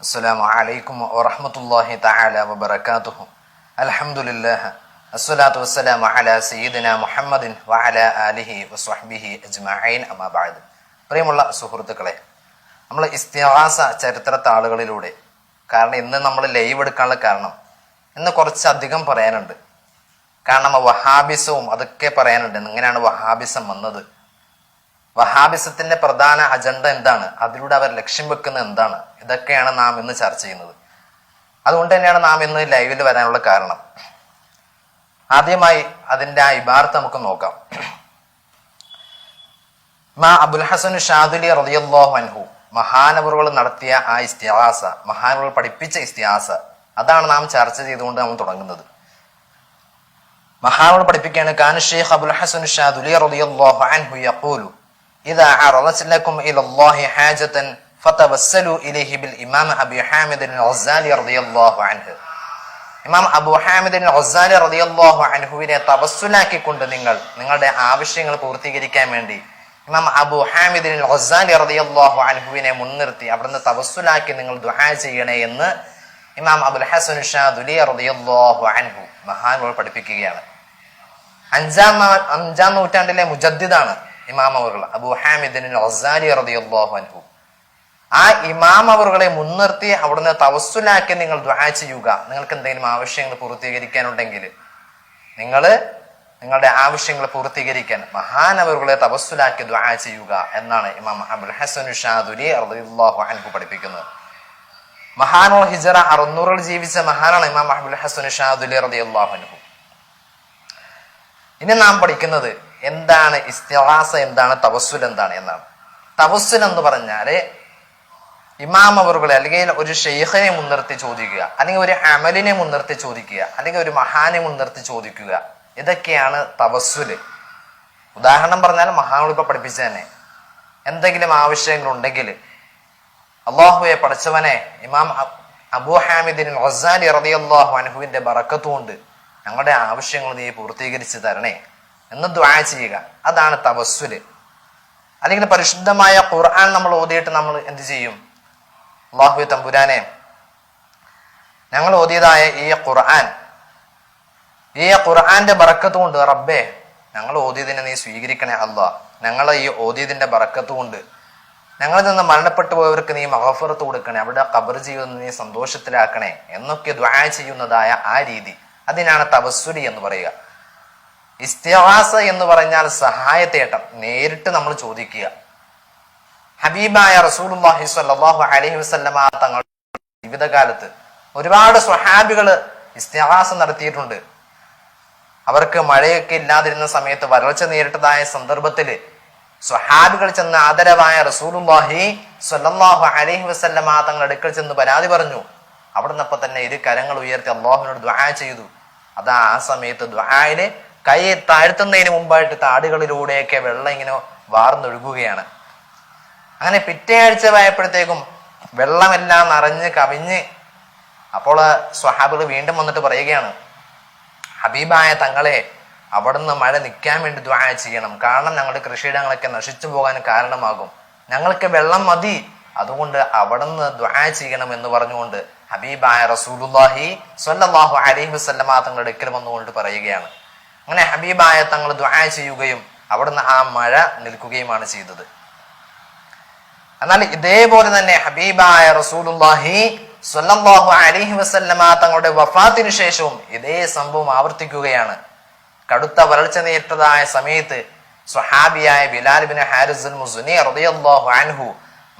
അസ്സലാമു അലൈക്കും വറഹ്മത്തുള്ളാഹി തആല വബറകാതുഹു. അൽഹംദുലില്ലാഹ് അസ്സലാത്തു വസ്സലാമു അലാ സയ്യിദിനാ മുഹമ്മദിൻ വഅലാ ആലിഹി വസ്വഹ്ബിഹി അജ്മഈൻ അമ്മാ ബഅദ്. പ്രിയമുള്ള സുഹൃത്തുക്കളെ, നമ്മൾ ഇസ്തിഗാസ ചരിത്രത്താളുകളിലൂടെ, കാരണം ഇന്ന് നമ്മൾ ലൈവ് എടുക്കാനുള്ള കാരണം ഇന്ന് കുറച്ചധികം പറയാനുണ്ട്. കാരണം വഹാബിസവും അതൊക്കെ പറയാനുണ്ട്. എങ്ങനെയാണ് വഹാബിസം വന്നത്, വഹാബിസത്തിന്റെ പ്രധാന അജണ്ട എന്താണ്, അതിലൂടെ അവർ ലക്ഷ്യം വെക്കുന്നത് എന്താണ്, ഇതൊക്കെയാണ് നാം ഇന്ന് ചർച്ച ചെയ്യുന്നത്. അതുകൊണ്ട് തന്നെയാണ് നാം ഇന്ന് ലൈവിൽ വരാനുള്ള കാരണം. ആദ്യമായി അതിന്റെ ആ ഇബാറത്ത് നമുക്ക് നോക്കാം. അബുൽ ഹസൻ ഷാദുലി റളിയല്ലാഹു അൻഹു മഹാനവറുകൾ നടത്തിയ ആ ഇസ്തിഗാസ, മഹാനവറുകൾ പഠിപ്പിച്ച ഇസ്തിഗാസ, അതാണ് നാം ചർച്ച ചെയ്തുകൊണ്ട് നാം തുടങ്ങുന്നത്. മഹാനവറുകൾ പഠിപ്പിക്കുകയാണ്, കാന ശൈഖ് അബുൽ ഹസൻ ഷാദുലി റളിയല്ലാഹു അൻഹു യഖൂലു ഇദാ അറദത് ലക്കും ഇലല്ലാഹി ഹാജതൻ ഫതവസ്സലു ഇലൈഹി ബിൽ ഇമാം അബി ഹാമിദ് അൽ ഗസാലി റളിയല്ലാഹു അൻഹു. ഇമാം അബൂ ഹാമിദ് അൽ ഗസാലി റളിയല്ലാഹു അൻഹുവിനെ തവസ്സുലാക്കിക്കൊണ്ട് നിങ്ങളുടെ ആവശ്യങ്ങൾ പൂർത്തീകരിക്കാൻ വേണ്ടി ഇമാം അബൂ ഹാമിദ് അൽ ഗസാലി റളിയല്ലാഹു അൻഹുവിനെ മുൻനിർത്തി അവിടുന്ന് തവസ്സുലാക്കി നിങ്ങൾ ദുആ ചെയ്യണേ എന്ന് ഇമാം അബുൽ ഹസൻ ഷാദുലി റളിയല്ലാഹു അൻഹു മഹാനവറുകൾ പഠിപ്പിക്കുകയാണ്. അഞ്ചാം നൂറ്റാണ്ടിലെ മുജദ്ദിദാണ് ഇമാം അവറുകൾ അബൂ ഹാമിദ് അൽ ഗസാലി റളിയല്ലാഹു അൻഹു. ആ ഇമാം അവറുകളെ മുൻനിർത്തി അവിടുന്ന് തവസ്സുലാക്കി നിങ്ങൾ ദുആ ചെയ്യുക. നിങ്ങൾക്ക് എന്തെങ്കിലും ആവശ്യങ്ങൾ പൂർത്തീകരിക്കാനുണ്ടെങ്കിൽ നിങ്ങളുടെ ആവശ്യങ്ങൾ പൂർത്തീകരിക്കാൻ മഹാനവറുകളെ തവസ്സുലാക്കി ദുആ ചെയ്യുക എന്നാണ് ഇമാം അബുൽ ഹസൻ ഷാദുലി റളിയല്ലാഹു അൻഹു പഠിപ്പിക്കുന്നത്. മഹാനോൾ ഹിജ്റ 600 ജീവിച്ച മഹാനാണ് ഇമാം അബുൽ ഹസൻ ഷാദുലി റളിയല്ലാഹു അൻഹു. ഇനി നാം പഠിക്കുന്നത് എന്താണ് ഇസ്തിഗാസ, എന്താണ് തവസ്സുൽ എന്താണ് എന്നാണ്. തവസ്സുൽ എന്ന് പറഞ്ഞാല് ഇമാം അവറുകളെ അല്ലെങ്കിൽ ഒരു ഷെയ്ഖിനെ മുൻനിർത്തി ചോദിക്കുക, അല്ലെങ്കിൽ ഒരു അമലിനെ മുൻനിർത്തി ചോദിക്കുക, അല്ലെങ്കിൽ ഒരു മഹാനെ മുൻനിർത്തി ചോദിക്കുക. ഇതൊക്കെയാണ് തവസ്സുല്. ഉദാഹരണം പറഞ്ഞാൽ മഹാനുകൾ ഇപ്പൊ പഠിപ്പിച്ച തന്നെ എന്തെങ്കിലും ആവശ്യങ്ങൾ ഉണ്ടെങ്കിൽ അള്ളാഹുവെ പഠിച്ചവനെ, ഇമാം അബൂ ഹാമിദ് അൽ ഗസാലി റളിയല്ലാഹു അൻഹുവിന്റെ ബറക്കത്ത് കൊണ്ട് ഞങ്ങളുടെ ആവശ്യങ്ങൾ നീ പൂർത്തീകരിച്ച് തരണേ എന്ന് ദുആ ചെയ്യുക. അതാണ് തവസ്സുല്. അല്ലെങ്കിൽ പരിശുദ്ധമായ ഖുർആൻ നമ്മൾ ഓതിയിട്ട് നമ്മൾ എന്ത് ചെയ്യും? അല്ലാഹുവേ തമ്പുരാനെ, ഞങ്ങൾ ഓതിയതായ ഈ ഖുർആന്റെ ബറക്കത്ത് കൊണ്ട് റബ്ബേ, ഞങ്ങൾ ഓതിയതിനെ നീ സ്വീകരിക്കണേ അല്ലാഹ്. ഞങ്ങളെ ഈ ഓതിയതിന്റെ ബറക്കത്ത് കൊണ്ട് ഞങ്ങളിൽ നിന്ന് മരണപ്പെട്ടു പോയവർക്ക് നീ മഗ്ഫിറത്ത് കൊടുക്കണേ, അവരുടെ ഖബർ ജീവിതം നീ സന്തോഷത്തിലാക്കണേ എന്നൊക്കെ ദുആ ചെയ്യുന്നതായ ആ രീതി, അതിനാണ് തവസ്സുലി എന്ന് പറയുക. ഇസ്തിഗാസ എന്ന് പറഞ്ഞാൽ സഹായത്തേട്ടം, നേരിട്ട് നമ്മൾ ചോദിക്കുക. ഹബീബായ റസൂലുള്ളാഹി സ്വല്ലല്ലാഹു അലൈഹി വസല്ലമ തങ്ങളുടെ ജീവിതകാലത്ത് ഒരുപാട് സ്വഹാബികള് ഇസ്തിഗാസ നടത്തിയിട്ടുണ്ട്. അവർക്ക് മഴയൊക്കെ ഇല്ലാതിരുന്ന സമയത്ത് വരൾച്ച നേരിട്ടതായ സന്ദർഭത്തില് സ്വഹാബികൾ ചെന്ന് ആദരവായ റസൂലുള്ളാഹി സ്വല്ലല്ലാഹു അലൈഹി വസല്ലമ തങ്ങളുടെ അടുക്കൽ ചെന്ന് പരാതി പറഞ്ഞു. അവിടുന്നപ്പോ തന്നെ ഇരു കരങ്ങൾ ഉയർത്തി അല്ലാഹുവിനോട് ദുആ ചെയ്തു. അതാ ആ സമയത്ത് ദുആയില് കൈ താഴ്ത്തുന്നതിന് മുമ്പായിട്ട് താടികളിലൂടെയൊക്കെ വെള്ളം ഇങ്ങനെ വാർന്നൊഴുകുകയാണ്. അങ്ങനെ പിറ്റേ ആഴ്ചയായപ്പോഴത്തേക്കും വെള്ളമെല്ലാം നിറഞ്ഞ് കവിഞ്ഞ്, അപ്പോൾ സ്വഹാബികൾ വീണ്ടും വന്നിട്ട് പറയുകയാണ്, ഹബീബായ തങ്ങളെ, അവിടുന്ന് മഴ നിൽക്കാൻ വേണ്ടി ദുആ ചെയ്യണം, കാരണം ഞങ്ങളുടെ കൃഷിയിടങ്ങളൊക്കെ നശിച്ചു പോകാൻ കാരണമാകും, ഞങ്ങൾക്ക് വെള്ളം മതി, അതുകൊണ്ട് അവിടുന്ന് ദുആ ചെയ്യണം എന്ന് പറഞ്ഞുകൊണ്ട് ഹബീബായ റസൂലുള്ളാഹി സ്വല്ലല്ലാഹു അലൈഹി വസല്ലമ തങ്ങളുടെ അടുക്കൽ വന്നുകൊണ്ട് പറയുകയാണ്. അങ്ങനെ ഹബീബായ തങ്ങൾ ദുആ ചെയ്യുകയും അവിടുന്ന് ആ മഴ നിൽക്കുകയുമാണ് ചെയ്തത്. എന്നാൽ ഇതേപോലെ തന്നെ ഹബീബായ റസൂലുള്ളാഹി സ്വല്ലല്ലാഹു അലൈഹി വസല്ലമ തങ്ങളുടെ വഫാത്തിന് ശേഷവും ഇതേ സംഭവം ആവർത്തിക്കുകയാണ്. കടുത്ത വരൾച്ച നേരിട്ടതായ സമയത്ത് സ്വഹാബിയായ ബിലാൽ ഇബ്നു ഹാരിസ് അൽ മുസ്നി റളിയല്ലാഹു അൻഹു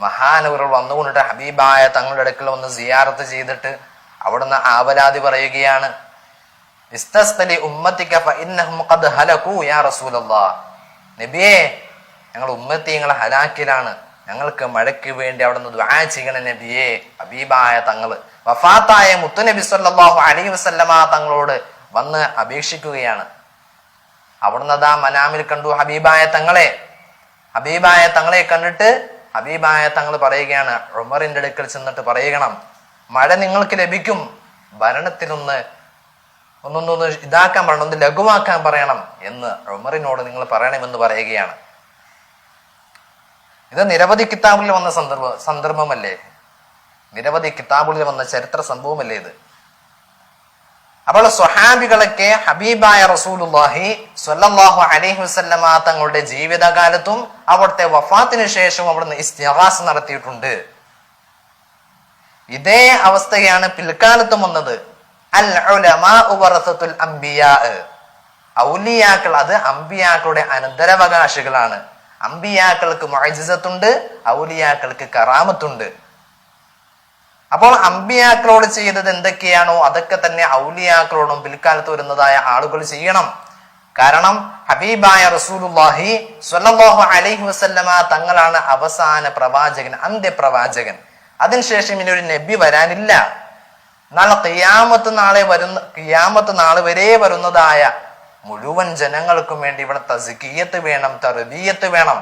മഹാനവറുകൾ വന്നുകൊണ്ടിട്ട് ഹബീബായ തങ്ങളുടെ അടുക്കൽ വന്ന് സിയാറത്ത് ചെയ്തിട്ട് അവിടുന്ന് ആവലാതി പറയുകയാണ്, ഇസ്തസ്തലി ഉമ്മത്തിക ഫഇന്നഹും ഖദ് ഹലകൂ യാ റസൂലല്ലാഹ്. നബിയേ, ഞങ്ങൾ ഉമ്മത്തിങ്ങളെ ഹലാക്കിലാണ്, ഞങ്ങൾക്ക് മഴയ്ക്ക് വേണ്ടി അവിടുന്ന് ദുആ ചെയ്യണം നബിയേ. ഹബീബായ തങ്ങള് വഫാത്തായ മുത്തുനബി സ്വല്ലല്ലാഹു അലൈഹി വസല്ലമ തങ്ങളോട് വന്ന് അപേക്ഷിക്കുകയാണ്. അവിടുന്ന് അതാ മനാമിൽ കണ്ടു ഹബീബായ തങ്ങളെ കണ്ടിട്ട് ഹബീബായ തങ്ങൾ പറയുകയാണ്, ഉമറിന്റെ അടുക്കൽ ചെന്നിട്ട് പറയണം, മഴ നിങ്ങൾക്ക് ലഭിക്കും, ഭരണത്തിലൊന്ന് ഇതാക്കാൻ പറയണം, ഒന്ന് ലഘുവാക്കാൻ പറയണം എന്ന് ഉമറിനോട് നിങ്ങൾ പറയണമെന്ന് പറയുകയാണ്. ഇത് നിരവധി കിതാബിൽ വന്ന സന്ദർഭമല്ലേ. നിരവധി കിതാബുകളിൽ വന്ന ചരിത്ര സംഭവമല്ലേ ഇത്. അപ്പോൾ സ്വഹാബികളൊക്കെ ഹബീബായ റസൂലുള്ളാഹി സ്വല്ലല്ലാഹു അലൈഹി വസല്ലമ തങ്ങളുടെ ജീവിതകാലത്തും അവിടുത്തെ വഫാത്തിന് ശേഷവും അവിടുന്ന് ഇസ്തിഗാസ നടത്തിയിട്ടുണ്ട്. ഇതേ അവസ്ഥയാണ് പിൽക്കാലത്തും വന്നത്. അൽ ഉലമാഉ വറസത്തുൽ അംബിയാ, ഔലിയാക്കൾ അത് അംബിയാക്കളുടെ അനന്തരാവകാശികളാണ്. അംബിയാക്കൾക്ക് മുഅ്ജിസത്തുണ്ട്, ഔലിയാക്കൾക്ക് കറാമത്തുണ്ട്. അപ്പോൾ അംബിയാക്കളോട് ചെയ്തത് എന്തൊക്കെയാണോ അതൊക്കെ തന്നെ ഔലിയാക്കളോടും പിൽക്കാലത്ത് വരുന്നതായ ആളുകൾ ചെയ്യണം. കാരണം ഹബീബായ റസൂലുള്ളാഹി സ്വല്ലല്ലാഹു അലൈഹി വസല്ലമ തങ്ങളാണ് അവസാന പ്രവാചകൻ, അന്ത്യപ്രവാചകൻ. അതിനുശേഷം ഇനി ഒരു നബി വരാനില്ല. നാളെ ഖിയാമത്ത് നാൾ വരെ വരുന്നതായ മുഴുവൻ ജനങ്ങൾക്കും വേണ്ടി ഇവിടെ തസ്കിയത്ത് വേണം, തർബിയത്ത് വേണം.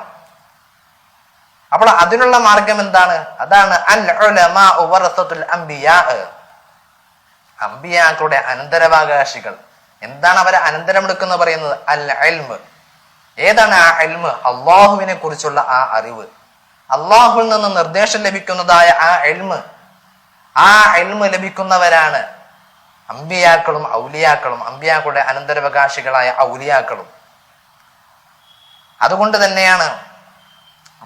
അപ്പോൾ അതിനുള്ള മാർഗം എന്താണ്? അതാണ് അൽ ഉലമാഉ വറസത്തുൽ അംബിയാ, അംബിയാക്കളുടെ അനന്തരാവകാശികൾ. എന്താണ് അവരെ അനന്തരമെടുക്കുന്ന പറയുന്നത്? അൽ ഇൽമ്. ഏതാണ് ആ ഇൽമ്? അള്ളാഹുവിനെ കുറിച്ചുള്ള ആ അറിവ്, അള്ളാഹുവിൽ നിന്ന് നിർദ്ദേശം ലഭിക്കുന്നതായ ആ ഇൽമ്. ആ ഇൽമ് ലഭിക്കുന്നവരാണ് അംബിയാക്കളും ഔലിയാക്കളും, അംബിയാക്കളുടെ അനന്തരാവകാശികളായ ഔലിയാക്കളും. അതുകൊണ്ട് തന്നെയാണ്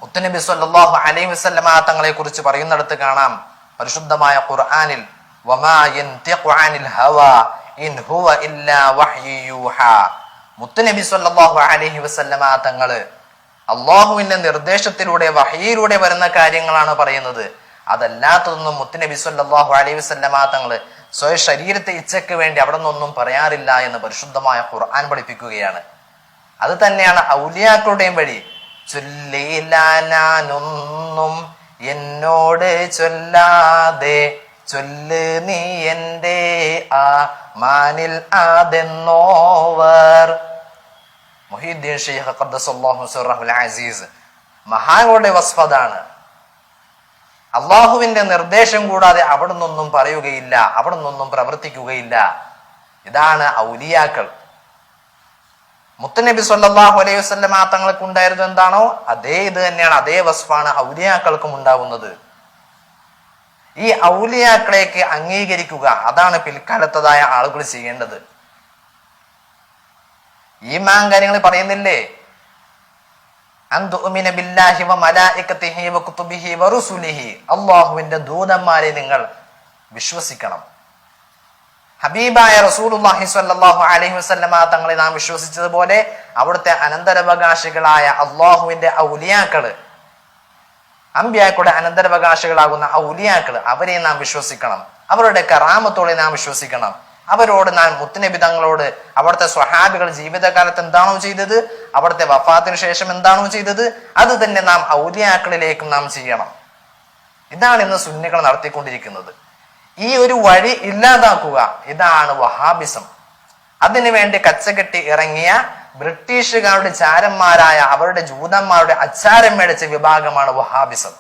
മുത്തുനബി സ്വല്ലല്ലാഹു അലൈഹി വസല്ലമ തങ്ങളെ കുറിച്ച് പറയുന്നിടത്ത് കാണാം പരിശുദ്ധമായ ഖുർആനിൽ, വമാ യൻതിഖു അനിൽ ഹവാ ഇൻ ഹുവ ഇല്ലാ വഹ്യു യൂഹാ. മുത്തുനബി സ്വല്ലല്ലാഹു അലൈഹി വസല്ലമ തങ്ങള് അള്ളാഹുവിന്റെ നിർദ്ദേശത്തിലൂടെ വഹയിലൂടെ വരുന്ന കാര്യങ്ങളാണ് പറയുന്നത്. അതല്ലാത്തതൊന്നും മുത്തുനബി സ്വല്ലല്ലാഹു അലൈഹി വസല്ലമ തങ്ങള് സ്വയം ശരീരത്തെ ഇച്ഛയ്ക്ക് വേണ്ടി അവിടെ നിന്നൊന്നും പറയാറില്ല എന്ന് പരിശുദ്ധമായ ഖുർആൻ പഠിപ്പിക്കുകയാണ്. അത് തന്നെയാണ് ഔലിയാക്കളുടെയും വഴി. ചൊല്ലിലാനൊന്നും എന്നോട് ചൊല്ലാതെ ചൊല്ല് നീ എന്റെ ആ മാനിൽ അതെന്നോവർ. മുഹീദ്ദീൻ ശൈഖ് ഖദ്ദസല്ലാഹു സിർറഹുൽ അസീസ് മഹാങ്ങളുടെ വസ്ഫതാണ്. അള്ളാഹുവിന്റെ നിർദ്ദേശം കൂടാതെ അവിടെ നിന്നൊന്നും പറയുകയില്ല, അവിടെ നിന്നൊന്നും പ്രവർത്തിക്കുകയില്ല. ഇതാണ് ഔലിയാക്കൾ. മുത്തുനബി സ്വല്ലല്ലാഹു അലൈഹി വസല്ലമ തങ്ങൾക്ക് ഉണ്ടായിരുന്നത് എന്താണോ അതേ ഇത് തന്നെയാണ്, അതേ വസ്ഫാണ് ഔലിയാക്കൾക്കും ഉണ്ടാവുന്നത്. ഈ ഔലിയാക്കളേക്ക് അംഗീകരിക്കുക, അതാണ് പിൽക്കാലത്തതായ ആളുകൾ ചെയ്യേണ്ടത്. ഈമാൻ കാര്യങ്ങൾ പറയുന്നില്ലേ? അൻതുഅ്മിന ബില്ലാഹി വ മലായികതിഹി വ കുതുബിഹി വ റുസുലിഹി, അല്ലാഹുവിന്റെ ദൂതന്മാരെ നിങ്ങൾ വിശ്വസിക്കണം. ഹബീബായ റസൂലുള്ളാഹി സ്വല്ലല്ലാഹു അലൈഹി വസല്ലമ തങ്ങളെ നാം വിശ്വസിച്ചതുപോലെ അവിടുത്തെ അനന്തരാവകാശികളായ അള്ളാഹുവിന്റെ ഔലിയാക്കള്, അമ്പിയാക്കളുടെ അനന്തരാവകാശികളാകുന്ന ഔലിയാക്കള്, അവരെ നാം വിശ്വസിക്കണം. അവരുടെ കറാമത്തോടെ നാം വിശ്വസിക്കണം. അവരോട് നാം മുത്തുനബി തങ്ങളോട് അവിടുത്തെ സ്വഹാബികൾ ജീവിതകാലത്ത് എന്താണോ ചെയ്തത്, അവിടുത്തെ വഫാത്തിന് ശേഷം എന്താണോ ചെയ്തത്, അത് തന്നെ നാം ഔലിയാക്കളിലേക്കും നാം ചെയ്യണം. ഇതാണ് ഇന്ന് സുന്നികൾ നടത്തിക്കൊണ്ടിരിക്കുന്നത്. ഈ ഒരു വഴി ഇല്ലാതാക്കുക, ഇതാണ് വഹാബിസം. അതിനുവേണ്ടി കച്ചകെട്ടി ഇറങ്ങിയ ബ്രിട്ടീഷുകാരുടെ ചാരന്മാരായ അവരുടെ ജൂതന്മാരുടെ അച്ചാരം മേടിച്ച വിഭാഗമാണ് വഹാബിസം.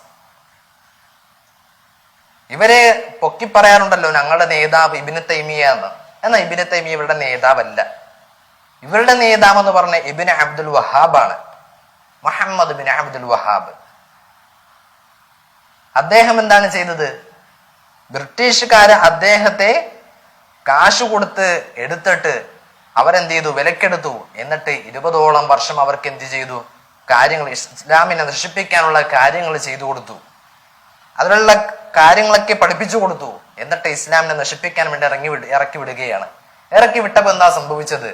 ഇവരെ പൊക്കി പറയാറുണ്ടല്ലോ ഞങ്ങളുടെ നേതാവ് ഇബ്നു തൈമിയ എന്ന്. എന്നാൽ ഇബ്നു തൈമിയ ഇവരുടെ നേതാവല്ല. ഇവരുടെ നേതാവ് എന്ന് പറഞ്ഞ ഇബ്നു അബ്ദുൽ വഹാബാണ്, മുഹമ്മദ് ബിൻ അബ്ദുൽ വഹാബ്. അദ്ദേഹം എന്താണ് ചെയ്തത്? ബ്രിട്ടീഷുകാര് അദ്ദേഹത്തെ കാശ് കൊടുത്ത് എടുത്തിട്ട് അവരെന്ത് ചെയ്തു? വിലക്കെടുത്തു. എന്നിട്ട് 20ഓളം വർഷം അവർക്ക് എന്ത് ചെയ്തു? കാര്യങ്ങൾ, ഇസ്ലാമിനെ നശിപ്പിക്കാനുള്ള കാര്യങ്ങൾ ചെയ്തു കൊടുത്തു. അതിലുള്ള കാര്യങ്ങളൊക്കെ പഠിപ്പിച്ചു കൊടുത്തു. എന്നിട്ട് ഇസ്ലാമിനെ നശിപ്പിക്കാൻ വേണ്ടി ഇറക്കി വിടുകയാണ്. ഇറക്കി വിട്ടപ്പോൾ എന്താ സംഭവിച്ചത്?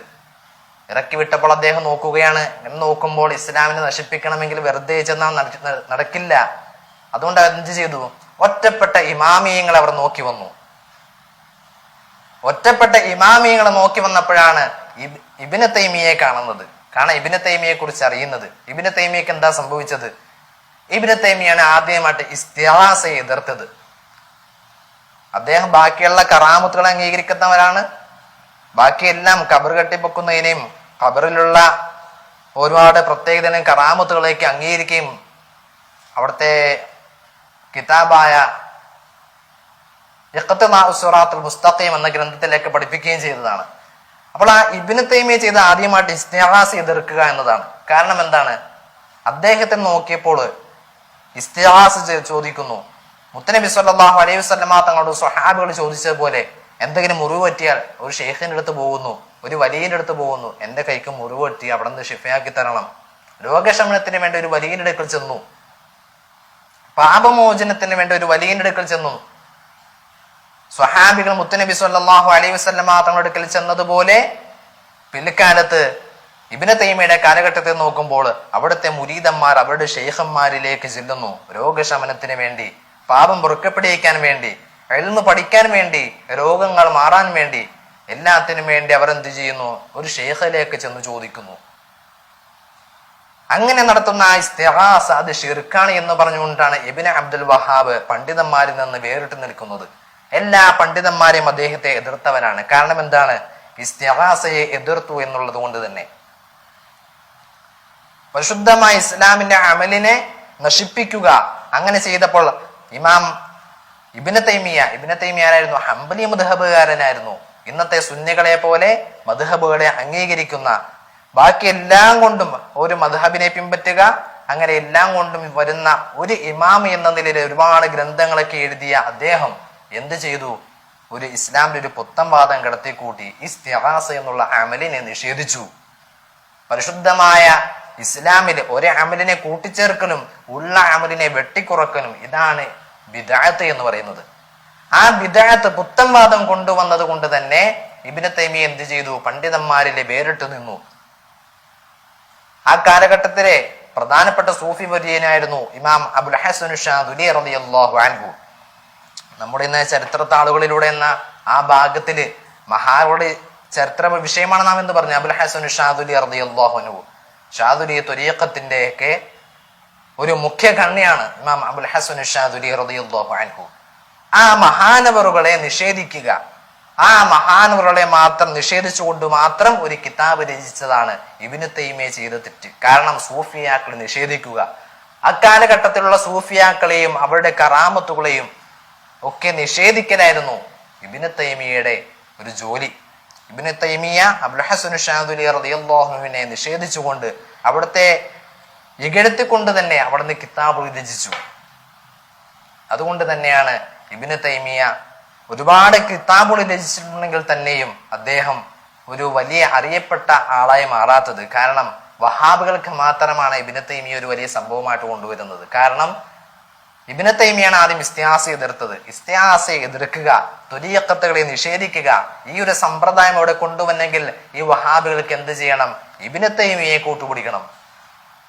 ഇറക്കി വിട്ടപ്പോൾ അദ്ദേഹം നോക്കുകയാണ്. നോക്കുമ്പോൾ ഇസ്ലാമിനെ നശിപ്പിക്കണമെങ്കിൽ വെറുതെ ചെന്നാൽ നടക്കില്ല. അതുകൊണ്ട് എന്ത് ചെയ്തു? ഒറ്റപ്പെട്ട ഇമാമിയങ്ങളെ അവർ നോക്കി വന്നു. ഒറ്റപ്പെട്ട ഇമാമിയങ്ങളെ നോക്കി വന്നപ്പോഴാണ് ഇബ്നു തൈമിയെ കാണുന്നത്. കാരണം ഇബ്നു തൈമിയെ കുറിച്ച് അറിയുന്നത്. ഇബ്നു തൈമിയക്ക് എന്താ സംഭവിച്ചത്? ഇബ്നു തൈമിയാണ് ആദ്യമായിട്ട് ഇസ്തിഗാസയെ എതിർത്തത്. അദ്ദേഹം ബാക്കിയുള്ള കറാമത്തുകളെ അംഗീകരിക്കുന്നവരാണ്. ബാക്കിയെല്ലാം ഖബർ കെട്ടിപ്പൊക്കുന്നതിനെയും ഖബറിലുള്ള ഒരുപാട് പ്രത്യേകതയും കറാമത്തുകളേക്ക് അംഗീകരിക്കുകയും അവിടുത്തെ കിതാബായ ഇഖ്തിദാഉസ് സിറാത്തുൽ മുസ്തഖീം എന്ന ഗ്രന്ഥത്തിലേക്ക് പഠിപ്പിക്കുകയും ചെയ്തതാണ്. അപ്പോൾ ആ ഇബ്നു തൈമിയ ചെയ്ത ആദ്യമായിട്ട് ഇസ്തിഗാസ എതിർക്കുക എന്നതാണ്. കാരണം എന്താണ്? അദ്ദേഹത്തെ നോക്കിയപ്പോൾ ഇസ്തിഗാസ ചോദിക്കുന്നു, മുത്തനബി സല്ലല്ലാഹു അലൈഹി വസല്ലമ തങ്ങളോട് സ്വഹാബികൾ ചോദിച്ചതുപോലെ എന്തെങ്കിലും മുറിവ് പറ്റിയാൽ ഒരു ഷെയ്ഖിന്റെ അടുത്ത് പോകുന്നു, ഒരു വലിയന്റെ അടുത്ത് പോകുന്നു, എന്റെ കൈക്ക് മുറിവ് പറ്റി അവിടെ നിന്ന് ഷിഫയാക്കി തരണം. രോഗശമനത്തിന് വേണ്ടി ഒരു വലിയന്റെ അടുക്കൽ ചെന്നു, പാപമോചനത്തിന് വേണ്ടി ഒരു വലിയന്റെ അടുക്കൽ ചെന്നു. സ്വഹാബികൾ മുത്തനബി സല്ലല്ലാഹു അലൈഹി വസല്ലമ തങ്ങളുടെ അടുക്കൽ ചെന്നതുപോലെ പിൽക്കാലത്ത് ഇബ്നു തൈമിയുടെ കാലഘട്ടത്തിൽ നോക്കുമ്പോൾ അവിടുത്തെ മുരീദന്മാർ അവരുടെ ഷെയ്ഖന്മാരിലേക്ക് ചെല്ലുന്നു. രോഗശമനത്തിന് വേണ്ടി, പാപം പൊറുക്കപ്പെടിയിക്കാൻ വേണ്ടി, ഇൽമ് പഠിക്കാൻ വേണ്ടി, രോഗങ്ങൾ മാറാൻ വേണ്ടി, എല്ലാത്തിനും വേണ്ടി അവർ എന്ത് ചെയ്യുന്നു? ഒരു ഷെയ്ഖിലേക്ക് ചെന്ന് ചോദിക്കുന്നു. അങ്ങനെ നടത്തുന്ന ആ ഇസ്തിഗാസ അത് ശിർക്കാണ് എന്ന് പറഞ്ഞുകൊണ്ടാണ് ഇബ്നു അബ്ദുൽ വഹാബ് പണ്ഡിതന്മാരിൽ നിന്ന് വേറിട്ട് നിൽക്കുന്നത്. എല്ലാ പണ്ഡിതന്മാരെയും അദ്ദേഹത്തെ എതിർത്തവനാണ്. കാരണം എന്താണ്? ഇസ്തിഗാസയെ എതിർത്തു എന്നുള്ളത് കൊണ്ട് തന്നെ. പരിശുദ്ധമായ ഇസ്ലാമിന്റെ അമലിനെ നശിപ്പിക്കുക, അങ്ങനെ ചെയ്തപ്പോൾ ഇമാം ഇബ്നു തൈമിയ ആയിരുന്നു, ഹംബലി മദ്ഹബുകാരനായിരുന്നു. ഇന്നത്തെ സുന്നികളെ പോലെ മദ്ഹബുകളെ അംഗീകരിക്കുന്ന, ബാക്കി എല്ലാം കൊണ്ടും ഒരു മദ്ഹബിനെ പിൻപറ്റുക, അങ്ങനെ എല്ലാം കൊണ്ടും വരുന്ന ഒരു ഇമാം എന്ന നിലയിൽ ഒരുപാട് ഗ്രന്ഥങ്ങളൊക്കെ എഴുതിയ അദ്ദേഹം എന്ത് ചെയ്തു? ഒരു ഇസ്ലാമിന്റെ ഒരു പുത്തൻ വാദം കടത്തിക്കൂട്ടി ഇസ്തിഗാസ എന്നുള്ള അമലിനെ നിഷേധിച്ചു. പരിശുദ്ധമായ ഇസ്ലാമിൽ ഒരു അമലിനെ കൂട്ടിച്ചേർക്കലും ഉള്ള അമലിനെ വെട്ടിക്കുറക്കലും, ഇതാണ് ബിദ്അത്ത് എന്ന് പറയുന്നത്. ആ ബിദ്അത്ത് പുത്തൻ വാദം കൊണ്ടുവന്നത് കൊണ്ട് തന്നെ ഇബ്നു തൈമിയ എന്ത് ചെയ്തു? പണ്ഡിതന്മാരിലെ വേറിട്ട് നിന്നു. ആ കാലഘട്ടത്തിലെ പ്രധാനപ്പെട്ട സൂഫി വര്യനായിരുന്നു ഇമാം അബുൽ ഹസൻ ഷാദുലി റളിയല്ലാഹു അൻഹു. നമ്മുടെ ഇന്ന് ചരിത്രത്താളുകളിലൂടെ എന്ന ആ ഭാഗത്തില് മഹാരുടെ ചരിത്ര വിഷയമാണ് നാം എന്ന് പറഞ്ഞു. അബുൽ ഹസൻ ഷാദുലി റളിയല്ലാഹു അൻഹു ഷാദുലി ത്വരീഖത്തിന്റെ ഒക്കെ ഒരു മുഖ്യ കണ്ണിയാണ് ഇമാം അബുൽ ഹസൻ ഷാദുലി റളിയല്ലാഹു അൻഹു. ആ മഹാനവറുകളെ നിഷേധിക്കുക, ആ മഹാനവറുകളെ മാത്രം നിഷേധിച്ചുകൊണ്ട് മാത്രം ഒരു കിതാബ് രചിച്ചതാണ് ഇബ്നു തൈമിയ ചെയ്ത തെറ്റ്. കാരണം സൂഫിയാക്കളെ നിഷേധിക്കുക, അക്കാലഘട്ടത്തിലുള്ള സൂഫിയാക്കളെയും അവരുടെ കറാമത്തുകളെയും ഒക്കെ നിഷേധിക്കലായിരുന്നു ഇബ്നു തൈമിയയുടെ ഒരു ജോലി. ഇബ്നു തൈമിയ അബുൽ ഹസൻ ഷാദുലി റളിയല്ലാഹു അൻഹുവിനെ നിഷേധിച്ചുകൊണ്ട് അവിടുത്തെ ഇകഴ്ത്തിക്കൊണ്ട് തന്നെ അവിടുന്ന് കിതാബ് രചിച്ചു. അതുകൊണ്ട് തന്നെയാണ് ഇബ്നു തൈമിയ ഒരുപാട് കിതാബുകൾ രചിച്ചിട്ടുണ്ടെങ്കിൽ തന്നെയും അദ്ദേഹം ഒരു വലിയ അറിയപ്പെട്ട ആളായി മാറാത്തത്. കാരണം വഹാബികൾക്ക് മാത്രമാണ് ഇബ്നു തൈമിയ ഒരു വലിയ സംഭവമായിട്ട് കൊണ്ടുവരുന്നത്. കാരണം ഇബ്നു തൈമിയാണ് ആദ്യം ഇസ്തിഹാസയെ എതിർത്തത്. ഇസ്തിഹാസയെ എതിർക്കുക, ത്വരീഖത്തുകളെ നിഷേധിക്കുക, ഈ ഒരു സമ്പ്രദായം അവിടെ കൊണ്ടുവന്നെങ്കിൽ ഈ വഹാബികൾക്ക് എന്ത് ചെയ്യണം? ഇബ്നു തൈമിയയെ കൂട്ടുപിടിക്കണം.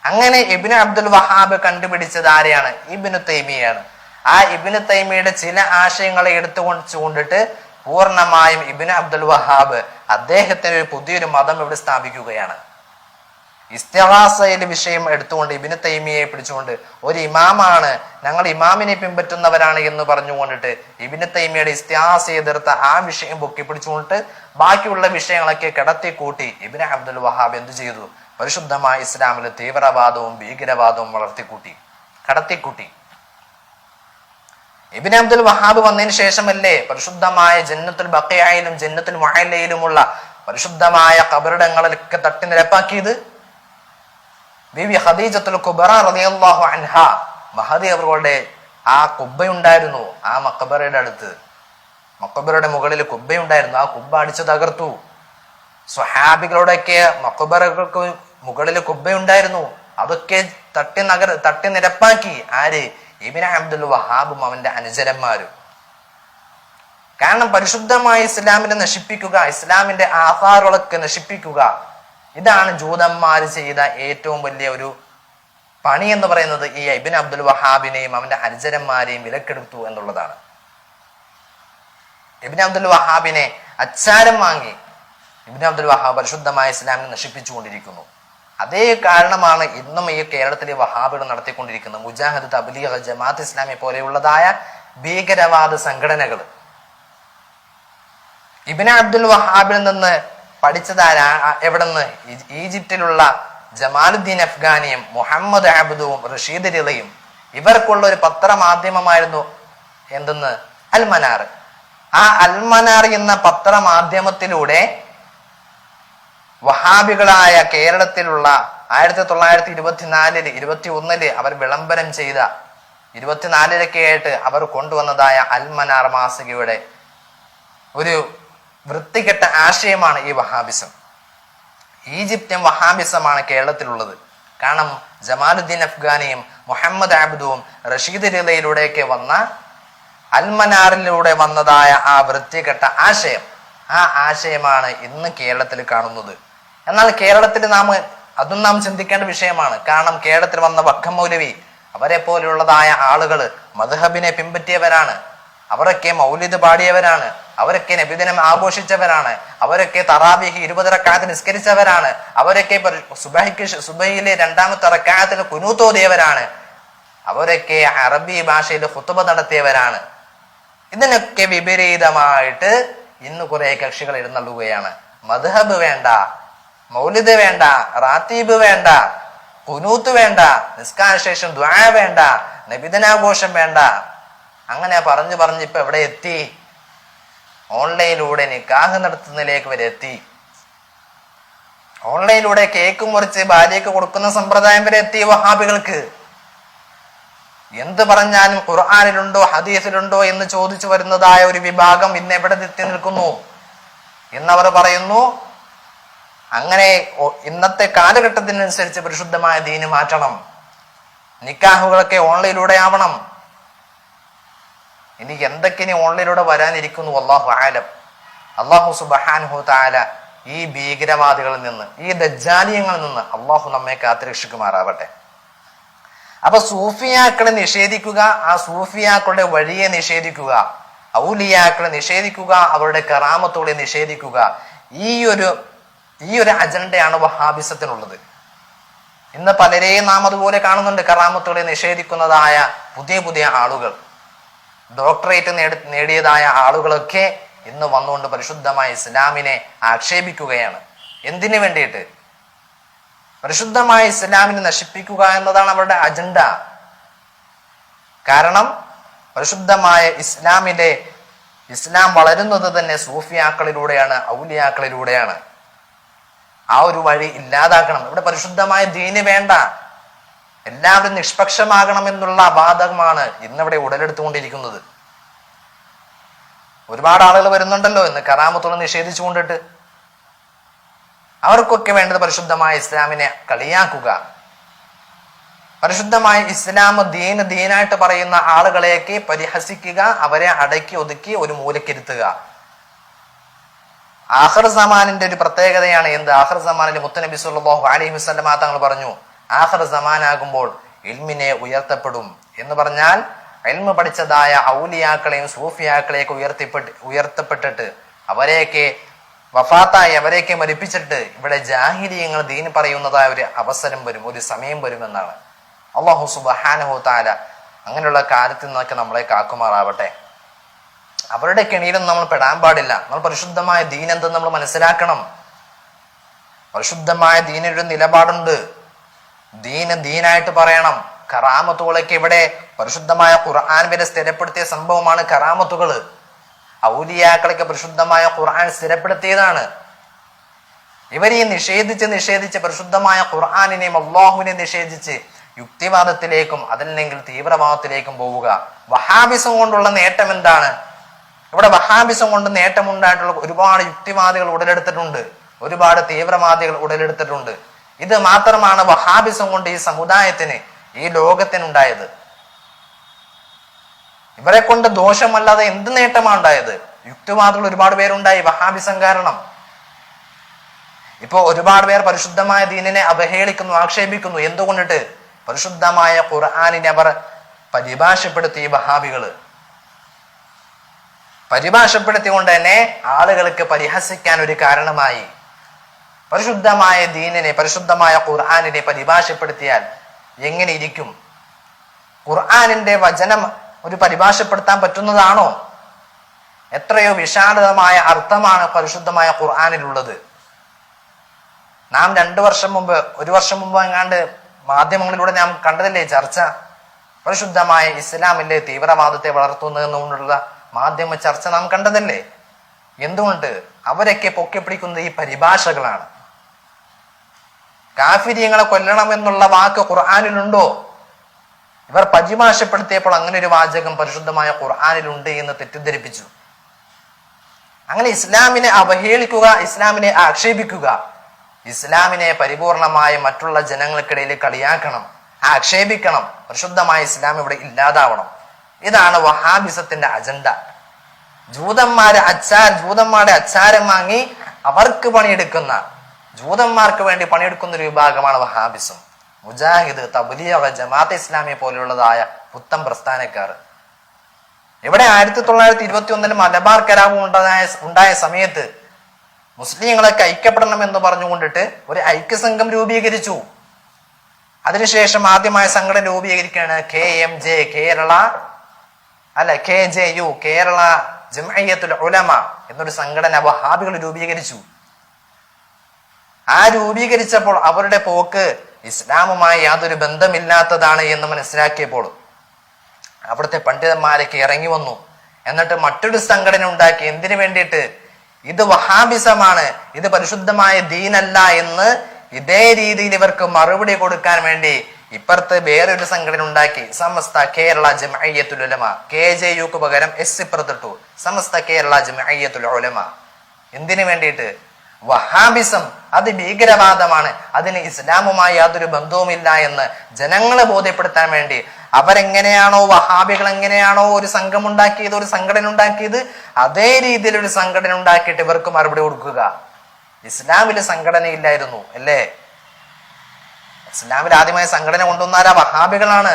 അങ്ങനെ ഇബ്നു അബ്ദുൽ വഹാബ് കണ്ടുപിടിച്ചത് ആരെയാണ്? ഇബ്നു തൈമിയയാണ്. ആ ഇബ്നു തൈമിയയുടെ ചില ആശയങ്ങളെ എടുത്തുകൊണ്ടിട്ട് പൂർണ്ണമായും ഇബ്നു അബ്ദുൽ വഹാബ് അദ്ദേഹത്തിന് ഒരു പുതിയൊരു മതം ഇവിടെ സ്ഥാപിക്കുകയാണ്. ഇസ്തിഗാസയിലെ വിഷയം എടുത്തുകൊണ്ട് ഇബ്നു തൈമിയയെ പിടിച്ചുകൊണ്ട് ഒരു ഇമാമാണ്, ഞങ്ങൾ ഇമാമിനെ പിൻപറ്റുന്നവരാണ് എന്ന് പറഞ്ഞുകൊണ്ടിട്ട് ഇബ്നു തൈമിയയുടെ ഇസ്തിഗാസയെ എതിർത്ത ആ വിഷയം പൊക്കി പിടിച്ചുകൊണ്ടിട്ട് ബാക്കിയുള്ള വിഷയങ്ങളൊക്കെ കിടത്തിക്കൂട്ടി ഇബ്നു അബ്ദുൽ വഹാബ് എന്ത് ചെയ്തു? പരിശുദ്ധമായ ഇസ്ലാമിൽ തീവ്രവാദവും ഭീകരവാദവും കടത്തിക്കൂട്ടി. ഇബ്നു അബ്ദുൽ വഹാബ് വന്നതിന് ശേഷമല്ലേ പരിശുദ്ധമായ ജന്നത്തുൽ ബഖീഅയിലും ജന്നത്തുൽ മുഅല്ലയിലുമുള്ള പരിശുദ്ധമായ ഖബറിടങ്ങളിലൊക്കെ തട്ടി നിരപ്പാക്കിയത്? ബീവി ഖദീജത്തുൽ കുബ്ര റളിയല്ലാഹു അൻഹ മഹദി അവരുടെ ആ കുബ്ബയുണ്ടായിരുന്നു. ആ മഖബറയുടെ അടുത്ത്, മഖബറയുടെ മുകളിൽ കുബ്ബയുണ്ടായിരുന്നു. ആ കുബ്ബ അടിച്ചു തകർത്തു. സ്വഹാബികളുടെയൊക്കെ മഖബറകൾക്ക് മുകളിൽ കുബ്ബയുണ്ടായിരുന്നു. അതൊക്കെ തട്ടി നിരപ്പാക്കി. ആര്? ഇബ്നു അബ്ദുൽ വഹാബും അവന്റെ അനുചരന്മാരും. കാരണം പരിശുദ്ധമായ ഇസ്ലാമിനെ നശിപ്പിക്കുക, ഇസ്ലാമിന്റെ ആധാറുകളൊക്കെ നശിപ്പിക്കുക, ഇതാണ് ജൂതന്മാർ ചെയ്ത ഏറ്റവും വലിയ ഒരു പണി എന്ന് പറയുന്നത്. ഈ ഇബ്നു അബ്ദുൽ വഹാബിനെയും അവന്റെ അനുചരന്മാരെയും വിലക്കെടുത്തു എന്നുള്ളതാണ്. ഇബ്നു അബ്ദുൽ വഹാബിനെ അച്ചാരം വാങ്ങി ഇബ്നു അബ്ദുൽ വഹാബ് പരിശുദ്ധമായ ഇസ്ലാമിനെ നശിപ്പിച്ചുകൊണ്ടിരിക്കുന്നു. അതേ കാരണമാണ് ഇന്നും ഈ കേരളത്തിലെ വഹാബികൾ നടത്തിക്കൊണ്ടിരിക്കുന്ന മുജാഹിദ്, തബ്ലീഗ്, ജമാഅത്ത് ഇസ്ലാമി പോലെയുള്ളതായ ഭീകരവാദ സംഘടനകൾ. ഇബ്നു അബ്ദുൽ വഹാബിൽ നിന്ന് പഠിച്ചതാരാ? എവിടെന്ന്? ഈജിപ്തിലുള്ള ജമാലുദ്ദീൻ അഫ്ഗാനിയും മുഹമ്മദ് അബ്ദുവും റഷീദ് റിളയും. ഇവർക്കുള്ള ഒരു പത്രമാധ്യമമായിരുന്നു എന്തെന്ന്? അൽമനാർ. ആ അൽമനാർ എന്ന പത്രമാധ്യമത്തിലൂടെ വഹാബികളായ കേരളത്തിലുള്ള 1924-21 അവർ വിളംബരം ചെയ്ത 24-ലൊക്കെ ആയിട്ട് അവർ കൊണ്ടുവന്നതായ അൽമനാർ മാസികയുടെ ഒരു വൃത്തികെട്ട ആശയമാണ് ഈ വഹാബിസം. ഈജിപ്ത്യൻ വഹാബിസമാണ് കേരളത്തിലുള്ളത്. കാരണം ജമാലുദ്ദീൻ അഫ്ഗാനിയും മുഹമ്മദ് ആബിദുവും റഷീദ് റിളയിലൂടെയൊക്കെ വന്ന അൽമനാറിലൂടെ വന്നതായ ആ വൃത്തികെട്ട ആശയം, ആ ആശയമാണ് ഇന്ന് കേരളത്തിൽ കാണുന്നത്. എന്നാൽ കേരളത്തിൽ അതും നാം ചിന്തിക്കേണ്ട വിഷയമാണ്. കാരണം കേരളത്തിൽ വന്ന വക്കം മൗലവി, അവരെ പോലെയുള്ളതായ ആളുകൾ മദ്ഹബിനെ പിൻപറ്റിയവരാണ്. അവരൊക്കെ മൗലിദ് പാടിയവരാണ്, അവരൊക്കെ നബിദിനം ആഘോഷിച്ചവരാണ്, അവരൊക്കെ തറാവീഹ് 20 റക്അത്ത് നിസ്കരിച്ചവരാണ്, അവരൊക്കെ സുബഹിയിലെ 2ാമത്തെ റക്അത്തിൽ ഖുനൂത്ത് ഓതിയവരാണ്, അവരൊക്കെ അറബി ഭാഷയിൽ ഖുതുബ നടത്തിയവരാണ്. ഇതിനൊക്കെ വിപരീതമായിട്ട് ഇന്ന് കുറെ കക്ഷികൾ എഴുന്നള്ളുകയാണ്. മദ്ഹബ് വേണ്ട, മൗലിദ് വേണ്ട, റാത്തീബ് വേണ്ട, ഖുനൂത്ത് വേണ്ട, നിസ്കാര ശേഷം ദുആ വേണ്ട, നബിദിനാഘോഷം വേണ്ട. അങ്ങനെ പറഞ്ഞു ഇപ്പൊ എവിടെ എത്തി? ഓൺലൈനിലൂടെ നിക്കാഹ് നടത്തുന്നതിലേക്ക് വരെ എത്തി. ഓൺലൈനിലൂടെ കേക്ക് മുറിച്ച് ഭാര്യയ്ക്ക് കൊടുക്കുന്ന സമ്പ്രദായം വരെ എത്തി വഹാബികൾക്ക്. എന്ത് പറഞ്ഞാലും ഖുർആനിലുണ്ടോ ഹദീസിലുണ്ടോ എന്ന് ചോദിച്ചു വരുന്നതായ ഒരു വിഭാഗം ഇന്ന് എവിടെ എത്തി നിൽക്കുന്നു എന്നവർ പറയുന്നു. അങ്ങനെ ഇന്നത്തെ കാലഘട്ടത്തിനനുസരിച്ച് പരിശുദ്ധമായ ദീന് മാറ്റണം, നിക്കാഹുകളൊക്കെ ഓൺലൈനിലൂടെ ആവണം. ഇനി എന്തൊക്കെ ഇനി ഓൺലൈനിലൂടെ വരാനിരിക്കുന്നു അല്ലാഹു ആലം. അല്ലാഹു സുബ്ഹാനഹു തആല ഈ ഭീകരവാദികളിൽ നിന്ന്, ഈ ദജ്ജാലിയങ്ങളിൽ നിന്ന് അല്ലാഹു നമ്മെ കാത്തുരക്ഷിക്കുമാറാവട്ടെ. അപ്പൊ സൂഫിയാക്കളെ നിഷേധിക്കുക, ആ സൂഫിയാക്കളുടെ വഴിയെ നിഷേധിക്കുക, ഔലിയാക്കളെ നിഷേധിക്കുക, അവരുടെ കറാമത്തുകളെ നിഷേധിക്കുക, ഈ ഒരു അജണ്ടയാണ് വഹാബിസത്തിനുള്ളത്. ഇന്ന് പലരെയും നാം അതുപോലെ കാണുന്നുണ്ട്. കറാമത്തുകളെ നിഷേധിക്കുന്നതായ പുതിയ ആളുകൾ, ഡോക്ടറേറ്റ് നേടിയതായ ആളുകളൊക്കെ ഇന്ന് വന്നുകൊണ്ട് പരിശുദ്ധമായ ഇസ്ലാമിനെ ആക്ഷേപിക്കുകയാണ്. എന്തിനു വേണ്ടിയിട്ട്? പരിശുദ്ധമായ ഇസ്ലാമിനെ നശിപ്പിക്കുക എന്നതാണ് അവരുടെ അജണ്ട. കാരണം പരിശുദ്ധമായ ഇസ്ലാം വളരുന്നത് തന്നെ സൂഫിയാക്കളിലൂടെയാണ്, ഔലിയാക്കളിലൂടെയാണ്. ആ ഒരു വഴി ഇല്ലാതാക്കണം. ഇവിടെ പരിശുദ്ധമായ ദീന് വേണ്ട, എല്ലാവരും നിഷ്പക്ഷമാകണം എന്നുള്ള അബാധമാണ് ഇന്നിവിടെ ഉടലെടുത്തുകൊണ്ടിരിക്കുന്നത്. ഒരുപാട് ആളുകൾ വരുന്നുണ്ടല്ലോ ഇന്ന് കറാമത്തുകൾ നിഷേധിച്ചുകൊണ്ടിട്ട്. അവർക്കൊക്കെ വേണ്ടത് പരിശുദ്ധമായ ഇസ്ലാമിനെ കളിയാക്കുക. പരിശുദ്ധമായ ഇസ്ലാം ദീനായിട്ട് പറയുന്ന ആളുകളെയൊക്കെ പരിഹസിക്കുക, അവരെ അടക്കി ഒതുക്കി ഒരു മൂലക്കിരുത്തുക. ആഖിർ സമാനിന്റെ ഒരു പ്രത്യേകതയാണ് എന്ത്? ആഖിർ സമാനിൽ മുത്തനബി സല്ലല്ലാഹു അലൈഹി വസല്ലം തങ്ങൾ പറഞ്ഞു, ആഖിർ സമാനാകുമ്പോൾ ഇൽമിനെ ഉയർത്തപ്പെടും എന്ന് പറഞ്ഞാൽ ഇൽമ് പഠിച്ചതായ ഔലിയാക്കളെയും സൂഫിയാക്കളെയൊക്കെ ഉയർത്തപ്പെട്ടിട്ട് അവരെയൊക്കെ വഫാത്തായി അവരെയൊക്കെ മരിപ്പിച്ചിട്ട് ഇവിടെ ജാഹിലിയങ്ങൾ ദീൻ പറയുന്നതായ ഒരു അവസരം വരും, ഒരു സമയം വരുമെന്നാണ്. അല്ലാഹു സുബ്ഹാനഹു തആല അങ്ങനെയുള്ള കാര്യത്തിൽ നിന്നൊക്കെ നമ്മളെ കാക്കുമാറാവട്ടെ. അവരുടെ കെണിയിലും നമ്മൾ പെടാൻ പാടില്ല. നമ്മൾ പരിശുദ്ധമായ ദീൻ എന്തെന്ന് നമ്മൾ മനസ്സിലാക്കണം. പരിശുദ്ധമായ ദീനൊരു നിലപാടുണ്ട്. ദീനായിട്ട് പറയണം. കറാമത്തുകളൊക്കെ ഇവിടെ പരിശുദ്ധമായ ഖുർആൻ വരെ സ്ഥിരപ്പെടുത്തിയ സംഭവമാണ് കറാമത്തുകൾ. ഔലിയാക്കളൊക്കെ പരിശുദ്ധമായ ഖുർആൻ സ്ഥിരപ്പെടുത്തിയതാണ്. ഇവരെ നിഷേധിച്ച് പരിശുദ്ധമായ ഖുർആനിനെയും അല്ലാഹുവിനെ നിഷേധിച്ച് യുക്തിവാദത്തിലേക്കും അതല്ലെങ്കിൽ തീവ്രവാദത്തിലേക്കും പോവുക. വഹാബിസം കൊണ്ടുള്ള നേട്ടം എന്താണ്? ഇവിടെ വഹാബിസം കൊണ്ട് നേട്ടമുണ്ടായിട്ടുള്ള ഒരുപാട് യുക്തിവാദികൾ ഉടലെടുത്തിട്ടുണ്ട്, ഒരുപാട് തീവ്രവാദികൾ ഉടലെടുത്തിട്ടുണ്ട്. ഇത് മാത്രമാണ് വഹാബിസം കൊണ്ട് ഈ സമുദായത്തിന്, ഈ ലോകത്തിനുണ്ടായത്. ഇവരെ കൊണ്ട് ദോഷമല്ലാതെ എന്ത് നേട്ടമാണ് ഉണ്ടായത്? യുക്തിവാദികൾ ഒരുപാട് പേരുണ്ടായി വഹാബിസം കാരണം. ഇപ്പൊ ഒരുപാട് പേർ പരിശുദ്ധമായ ദീനിനെ അവഹേളിക്കുന്നു, ആക്ഷേപിക്കുന്നു. എന്തുകൊണ്ടിട്ട്? പരിശുദ്ധമായ ഖുർആനിനെ അവർ പരിഭാഷപ്പെടുത്തി. വഹാബികള് പരിഭാഷപ്പെടുത്തിക്കൊണ്ട് തന്നെ ആളുകൾക്ക് പരിഹസിക്കാൻ ഒരു കാരണമായി. പരിശുദ്ധമായ ദീനിനെ, പരിശുദ്ധമായ ഖുർആനിനെ പരിഭാഷപ്പെടുത്തിയാൽ എങ്ങനെ ഇരിക്കും? ഖുർആനിന്റെ വചനം ഒരു പരിഭാഷപ്പെടുത്താൻ പറ്റുന്നതാണോ? എത്രയോ വിശാലമായ അർത്ഥമാണ് പരിശുദ്ധമായ ഖുർആനിലുള്ളത്. നാം 1 വർഷം മുമ്പ് എങ്ങാണ്ട് മാധ്യമങ്ങളിലൂടെ നാം കണ്ടതല്ലേ ചർച്ച? പരിശുദ്ധമായ ഇസ്ലാമിലെ തീവ്രവാദത്തെ വളർത്തുന്നതിനുള്ള മാധ്യമ ചർച്ച നാം കണ്ടതല്ലേ? എന്തുകൊണ്ട്? അവരൊക്കെ പൊക്കിപ്പിടിക്കുന്നത് ഈ പരിഭാഷകളാണ്. കാഫിര്യങ്ങളെ കൊല്ലണം എന്നുള്ള വാക്ക് ഖുർആനിലുണ്ടോ? ഇവർ പരിഭാഷപ്പെടുത്തിയപ്പോൾ അങ്ങനെ ഒരു വാചകം പരിശുദ്ധമായ ഖുർആനിലുണ്ട് എന്ന് തെറ്റിദ്ധരിപ്പിച്ചു. അങ്ങനെ ഇസ്ലാമിനെ അവഹേളിക്കുക, ഇസ്ലാമിനെ ആക്ഷേപിക്കുക, ഇസ്ലാമിനെ പരിപൂർണമായി മറ്റുള്ള ജനങ്ങൾക്കിടയിൽ കളിയാക്കണം, ആക്ഷേപിക്കണം. പരിശുദ്ധമായ ഇസ്ലാം ഇവിടെ ഇല്ലാതാവണം. ഇതാണ് വഹാബിസത്തിന്റെ അജണ്ട. ജൂതന്മാരുടെ അച്ചാരം വാങ്ങി അവർക്ക് പണിയെടുക്കുന്ന, ജൂതന്മാർക്ക് വേണ്ടി പണിയെടുക്കുന്ന ഒരു വിഭാഗമാണ് വഹാബിസം. മുജാഹിദ്, തബ്ലീഗ്, ജമാഅത്തെ ഇസ്ലാമി പോലെയുള്ളതായ പുത്തൻ പ്രസ്ഥാനക്കാർ. ഇവിടെ 1921 മലബാർ കലാപം ഉണ്ടായ സമയത്ത് മുസ്ലിങ്ങളൊക്കെ ഐക്യപ്പെടണം എന്ന് പറഞ്ഞുകൊണ്ടിട്ട് ഒരു ഐക്യസംഘം രൂപീകരിച്ചു. അതിനുശേഷം ആദ്യമായ സംഘടന രൂപീകരിക്കുകയാണ് KJU, കേരള ജംഇയ്യത്തുൽ ഉലമ എന്നൊരു സംഘടന വഹാബികൾ രൂപീകരിച്ചു. ആ രൂപീകരിച്ചപ്പോൾ അവരുടെ പോക്ക് ഇസ്ലാമുമായി യാതൊരു ബന്ധമില്ലാത്തതാണ് എന്ന് മനസ്സിലാക്കിയപ്പോൾ അവിടുത്തെ പണ്ഡിതന്മാരൊക്കെ ഇറങ്ങി വന്നു. എന്നിട്ട് മറ്റൊരു സംഘടന ഉണ്ടാക്കി. എന്തിനു വേണ്ടിയിട്ട്? ഇത് വഹാബിസമാണ്, ഇത് പരിശുദ്ധമായ ദീനല്ല എന്ന് ഇതേ രീതിയിൽ ഇവർക്ക് മറുപടി കൊടുക്കാൻ വേണ്ടി ഇപ്പുറത്ത് വേറൊരു സംഘടന ഉണ്ടാക്കി. സമസ്ത കേരള ജംഇയ്യത്തുൽ ഉലമ. KJUക്ക് പകരം S ഇപ്പുറത്തിട്ടു. സമസ്ത കേരള ജംഇയ്യത്തുൽ ഉലമ. എന്തിനു വേണ്ടിയിട്ട്? വഹാബിസം അത് ഭീകരവാദമാണ്, അതിന് ഇസ്ലാമുമായി യാതൊരു ബന്ധവുമില്ല എന്ന് ജനങ്ങളെ ബോധ്യപ്പെടുത്താൻ വേണ്ടി അവരെങ്ങനെയാണോ, വഹാബികൾ എങ്ങനെയാണോ ഒരു സംഘം ഉണ്ടാക്കിയത്, ഒരു സംഘടന ഉണ്ടാക്കിയത്, അതേ രീതിയിൽ ഒരു സംഘടന ഉണ്ടാക്കിയിട്ട് ഇവർക്ക് മറുപടി കൊടുക്കുക. ഇസ്ലാമില് സംഘടനയില്ലായിരുന്നു അല്ലേ? ഇസ്ലാമിൽ ആദ്യമായി സംഘടന കൊണ്ടുവന്നാരാ? വഹാബികളാണ്.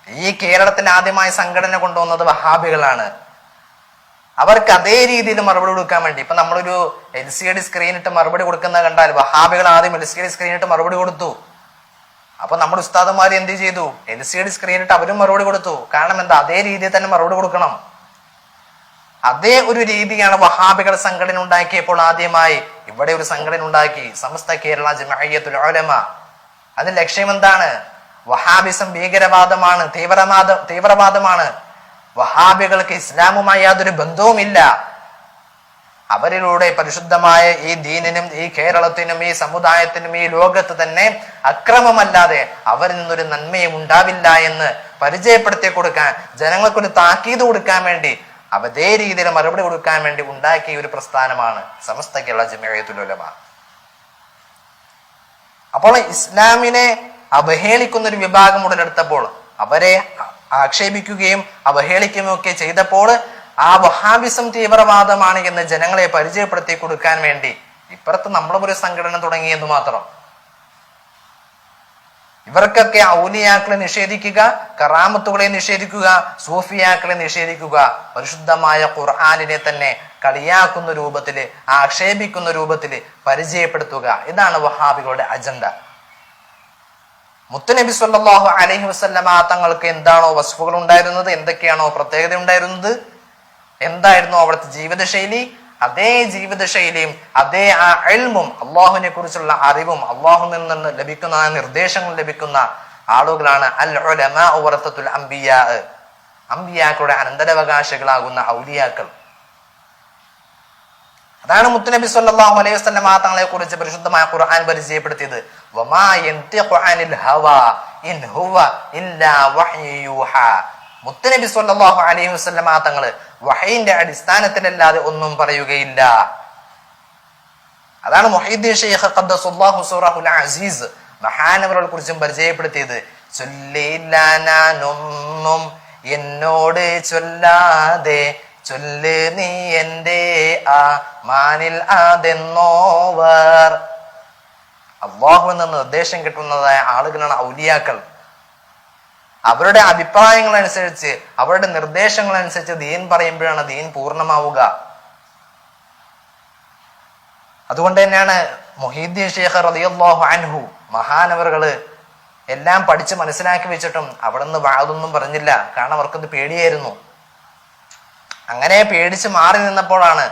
ഈ കേരളത്തിൽ ആദ്യമായി സംഘടന കൊണ്ടുവന്നത് വഹാബികളാണ്. അവർക്ക് അതേ രീതിയിൽ മറുപടി കൊടുക്കാൻ വേണ്ടി ഇപ്പൊ നമ്മളൊരു LCD സ്ക്രീൻ ഇട്ട് മറുപടി കൊടുക്കുന്നത് കണ്ടാൽ വഹാബികൾ ആദ്യം LCD സ്ക്രീൻ ഇട്ട് മറുപടി കൊടുത്തു. അപ്പൊ നമ്മുടെ ഉസ്താദന്മാർ എന്ത് ചെയ്തു? LCD സ്ക്രീൻ ഇട്ട് അവരും മറുപടി കൊടുത്തു. കാരണം എന്താ? അതേ രീതിയിൽ തന്നെ മറുപടി കൊടുക്കണം. അതേ ഒരു രീതിയാണ് വഹാബികൾ സംഘടന ഉണ്ടാക്കിയപ്പോൾ ആദ്യമായി ഇവിടെ ഒരു സംഘടന ഉണ്ടാക്കി, സമസ്ത കേരള ജംഇയ്യത്തുൽ ഉലമ. അതിന്റെ ലക്ഷ്യം എന്താണ്? വഹാബിസം ഭീകരവാദമാണ്, തീവ്രവാദമാണ്. വഹാബികൾക്ക് ഇസ്ലാമുമായി യാതൊരു ബന്ധവുമില്ല. അവരിലൂടെ പരിശുദ്ധമായ ഈ ദീനിനും ഈ കേരളത്തിനും ഈ സമുദായത്തിനും ഈ ലോകത്ത് തന്നെ അക്രമമല്ലാതെ അവരിൽ നിന്നൊരു നന്മയും ഉണ്ടാവില്ല എന്ന് പരിചയപ്പെടുത്തി കൊടുക്കാൻ, ജനങ്ങൾക്കൊരു താക്കീത് കൊടുക്കാൻ വേണ്ടി, അതേ രീതിയിൽ മറുപടി കൊടുക്കാൻ വേണ്ടി ഉണ്ടാക്കിയ ഒരു പ്രസ്ഥാനമാണ് സമസ്ത കേരള ജംഇയ്യത്തുൽ ഉലമ. അപ്പോൾ ഇസ്ലാമിനെ അവഹേളിക്കുന്ന ഒരു വിഭാഗം ഉടലെടുത്തപ്പോൾ, അവരെ ആക്ഷേപിക്കുകയും അവഹേളിക്കുകയും ഒക്കെ ചെയ്തപ്പോൾ ആ വഹാബിസം തീവ്രവാദമാണ് എന്ന് ജനങ്ങളെ പരിചയപ്പെടുത്തി കൊടുക്കാൻ വേണ്ടി ഇപ്പുറത്ത് നമ്മളും ഒരു സംഘടന തുടങ്ങിയെന്ന് മാത്രം. ഇവർക്കൊക്കെ ഔലിയാക്കളെ നിഷേധിക്കുക, കറാമത്തുകളെ നിഷേധിക്കുക, സൂഫിയാക്കളെ നിഷേധിക്കുക, പരിശുദ്ധമായ ഖുർആനിനെ തന്നെ കളിയാക്കുന്ന രൂപത്തില്, ആക്ഷേപിക്കുന്ന രൂപത്തില് പരിചയപ്പെടുത്തുക. ഇതാണ് വഹാബികളുടെ അജണ്ട. മുത്തുനബി സല്ലല്ലാഹു അലൈഹി വസല്ലമ തങ്ങൾക്ക് എന്താണോ വസ്ഫുകൾ ഉണ്ടായിരുന്നത്, എന്തൊക്കെയാണോ പ്രത്യേകത ഉണ്ടായിരുന്നത്, എന്തായിരുന്നു അവിടുത്തെ ജീവിതശൈലി, അതേ ജീവിതശൈലിയും അതേ ആ ഇൽമും അള്ളാഹുവിനെ കുറിച്ചുള്ള അറിവും അള്ളാഹുവിൽ നിന്ന് ലഭിക്കുന്ന നിർദ്ദേശങ്ങൾ ലഭിക്കുന്ന ആളുകളാണ് അൽ ഉലമാ വറസത്തുൽ അംബിയാ, അംബിയാക്കളുടെ അനന്തരാവകാശികളാകുന്ന ഔലിയാക്കൾ. അതാണ് മുത്തുനബി സല്ലല്ലാഹു അലൈഹി വസല്ലം തങ്ങളെ കുറിച്ച് പരിശുദ്ധമായ ഖുർആൻ പരിചയപ്പെടുത്തിയത്. വമാ യൻതിഖു അനിൽ ഹവാ ഇൻ ഹുവ ഇല്ലാ വഹ്യു യൂഹാ. മുത്തുനബി സല്ലല്ലാഹു അലൈഹി വസല്ലം തങ്ങൾ വഹയിന്റെ അടിസ്ഥാനത്തിലല്ലാതെ ഒന്നും പറയുകയില്ല. അതാണ് മുഹീദ്ദീൻ ശൈഖ് ഖദ്ദസല്ലാഹു സിറഹുൽ അസീസ് മഹാനവറുകളെ കുറിച്ചും പരിചയപ്പെടുത്തിയത്. ചൊല്ലില്ലാനൊന്നും എന്നോട് ചൊല്ലാതെ ചൊല്ല് നീ എന്റെ ആ മാനിൽ അതെന്നോവർ. അല്ലാഹുവിൽ നിന്ന് നിർദ്ദേശം കിട്ടുന്നതായ ആളുകളാണ് ഔലിയാക്കൾ. അവരുടെ അഭിപ്രായങ്ങൾ അനുസരിച്ച്, അവരുടെ നിർദ്ദേശങ്ങൾ അനുസരിച്ച് ദീൻ പറയുമ്പോഴാണ് ദീൻ പൂർണ്ണമാവുക. അതുകൊണ്ട് തന്നെയാണ് മുഹീദ്ദീൻ ശൈഖ് റളിയല്ലാഹു അൻഹു മഹാനവറുകള് എല്ലാം പഠിച്ച് മനസ്സിലാക്കി വെച്ചിട്ടും അവിടെ നിന്ന് വാതൊന്നും പറഞ്ഞില്ല. കാരണം അവർക്കത് പേടിയായിരുന്നു. അങ്ങനെ പേടിച്ച് മാറി നിന്നപ്പോഴാണ്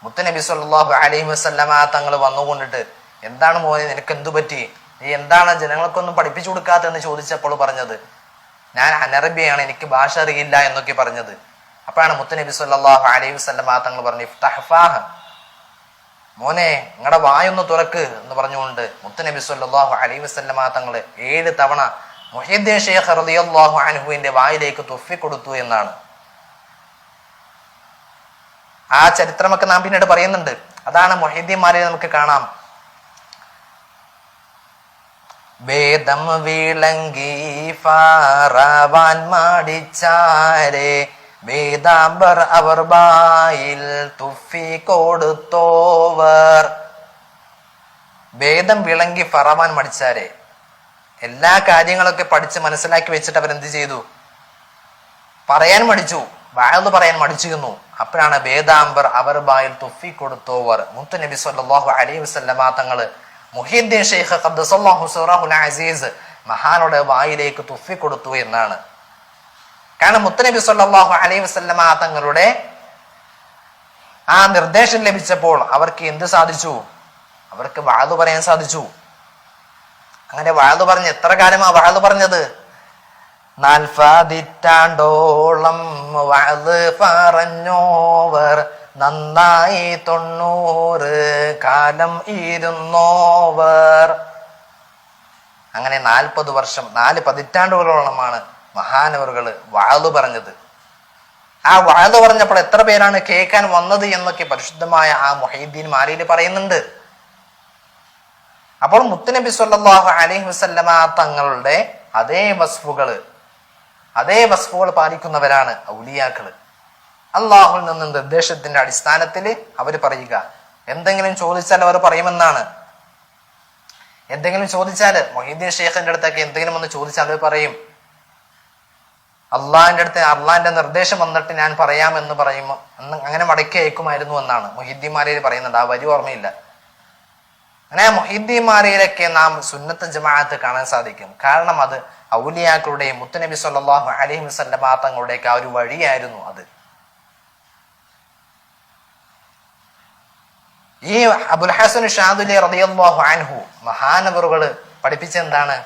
മുത്തുനബി സല്ലല്ലാഹു അലൈഹി വസല്ലമ തങ്ങൾ വന്നുകൊണ്ടിട്ട്, എന്താണ് മോനെ, നിനക്ക് എന്തു പറ്റി, നീ എന്താണ് ജനങ്ങൾക്കൊന്നും പഠിപ്പിച്ചു കൊടുക്കാത്തെന്ന് ചോദിച്ചപ്പോൾ പറഞ്ഞത്, ഞാൻ അനറബിയാണ്, എനിക്ക് ഭാഷ അറിയില്ല എന്നൊക്കെ പറഞ്ഞത്. അപ്പോഴാണ് മുത്തുനബി സല്ലല്ലാഹു അലൈഹി വസല്ലമ തങ്ങൾ പറഞ്ഞു, ഇഫ്തഹ് ഫാഹ്, മോനെ നിങ്ങളുടെ വായൊന്ന് തുറക്ക് എന്ന് പറഞ്ഞുകൊണ്ട് മുത്തുനബി സല്ലല്ലാഹു അലൈഹി വസല്ലമ തങ്ങൾ 7 തവണ മുഹ്യിദ്ദീൻ ശൈഖ് റളിയല്ലാഹു അൻഹുവിന്റെ വായിലേക്ക് തുഫിക്കൊടുത്തു എന്നാണ്. ആ ചരിത്രമൊക്കെ നാം പിന്നീട് പറയുന്നുണ്ട്. അതാണ് മുഹ്യിദ്ദീന്മാരെ നമുക്ക് കാണാം. വേദം വിളങ്ങി ഫറവാൻ മടിച്ചാരെ വേദാംബർ അവർ ബായിൽ തുഫി കൊടുത്തോവർ. വേദം വിളങ്ങി ഫറവാൻ മടിച്ചാരെ, എല്ലാ കാര്യങ്ങളൊക്കെ പഠിച്ച് മനസ്സിലാക്കി വെച്ചിട്ട് അവരെന്ത് ചെയ്തു? പറയാൻ മടിച്ചു, വഅദ് പറയാൻ മടിച്ചിരുന്നു. അപ്പോഴാണ് വേദാംബർ അവർ ബായിൽ തുഫി കൊടുത്തോവർ. മുത്ത് നബി സല്ലല്ലാഹു അലൈഹി വസല്ലമ തങ്ങള് മുഹ്യിദ്ദീൻ ശൈഖ് ഖദ്ദസല്ലാഹു സിറഹുൽ അസീസ് മഹാനോട് വായിലേക്ക് തുഫി കൊടുത്തു എന്നാണ്. കാരണം മുത്തനബി സല്ലല്ലാഹു അലൈഹി വസല്ലമ തങ്ങളുടെ ആ നിർദ്ദേശം ലഭിച്ചപ്പോൾ അവർക്ക് എന്ത് സാധിച്ചു? അവർക്ക് വഅദ് പറയാൻ സാധിച്ചു. അങ്ങനെ വഅദ് പറഞ്ഞ് എത്ര കാലമാ വഅദ് പറഞ്ഞത്? 40 വഅദ് പറഞ്ഞോവർ, നന്നായി 90 കാലം ഇരുന്നോവർ. അങ്ങനെ 40 വർഷം, 4 പതിറ്റാണ്ടുകളോളമാണ് മഹാനവറുകള് വഅദ് പറഞ്ഞത്. ആ വഅദ് പറഞ്ഞപ്പോൾ എത്ര പേരാണ് കേൾക്കാൻ വന്നത് എന്നൊക്കെ പരിശുദ്ധമായ ആ മുഹ്യിദ്ദീൻമാരിൽ പറയുന്നുണ്ട്. അപ്പോൾ മുത്തുനബി സല്ലല്ലാഹു അലൈഹി വസല്ലമ തങ്ങളുടെ അതേ വസ്ഫുകൾ പാലിക്കുന്നവരാണ് ഔലിയാക്കള്. അള്ളാഹുവിൽ നിന്ന് നിർദ്ദേശത്തിന്റെ അടിസ്ഥാനത്തിൽ അവർ പറയുക. എന്തെങ്കിലും ചോദിച്ചാൽ അവർ പറയുമെന്നാണ്. എന്തെങ്കിലും ചോദിച്ചാല് മുഹ്യിദ്ദീൻ ശൈഖിന്റെ അടുത്തൊക്കെ എന്തെങ്കിലും ഒന്ന് ചോദിച്ചാൽ അവർ പറയും, അള്ളാഹിന്റെ നിർദ്ദേശം വന്നിട്ട് ഞാൻ പറയാമെന്ന് പറയുമോ എന്ന് അങ്ങനെ മടക്കി അയക്കുമായിരുന്നു എന്നാണ് മുഹ്യിദ്ദീന്മാരിൽ പറയുന്നുണ്ട്. ആ വരി ഓർമ്മയില്ല. അങ്ങനെ മുഹ്യിദ്ദീന്മാരിലൊക്കെ നാം സുന്നത്ത് ജമാഅത്ത് കാണാൻ സാധിക്കും. കാരണം അത് ഔലിയാക്കളുടെയും മുത്തുനബി സല്ലല്ലാഹു അലൈഹി വസല്ലമ തങ്ങളുടെയൊക്കെ ആ ഒരു വഴിയായിരുന്നു അത്. ഈ അബുൽ ഹസൻ ഷാദുലി റളിയല്ലാഹു അൻഹു മഹാനവറുകള് പഠിപ്പിച്ചെന്താണ്?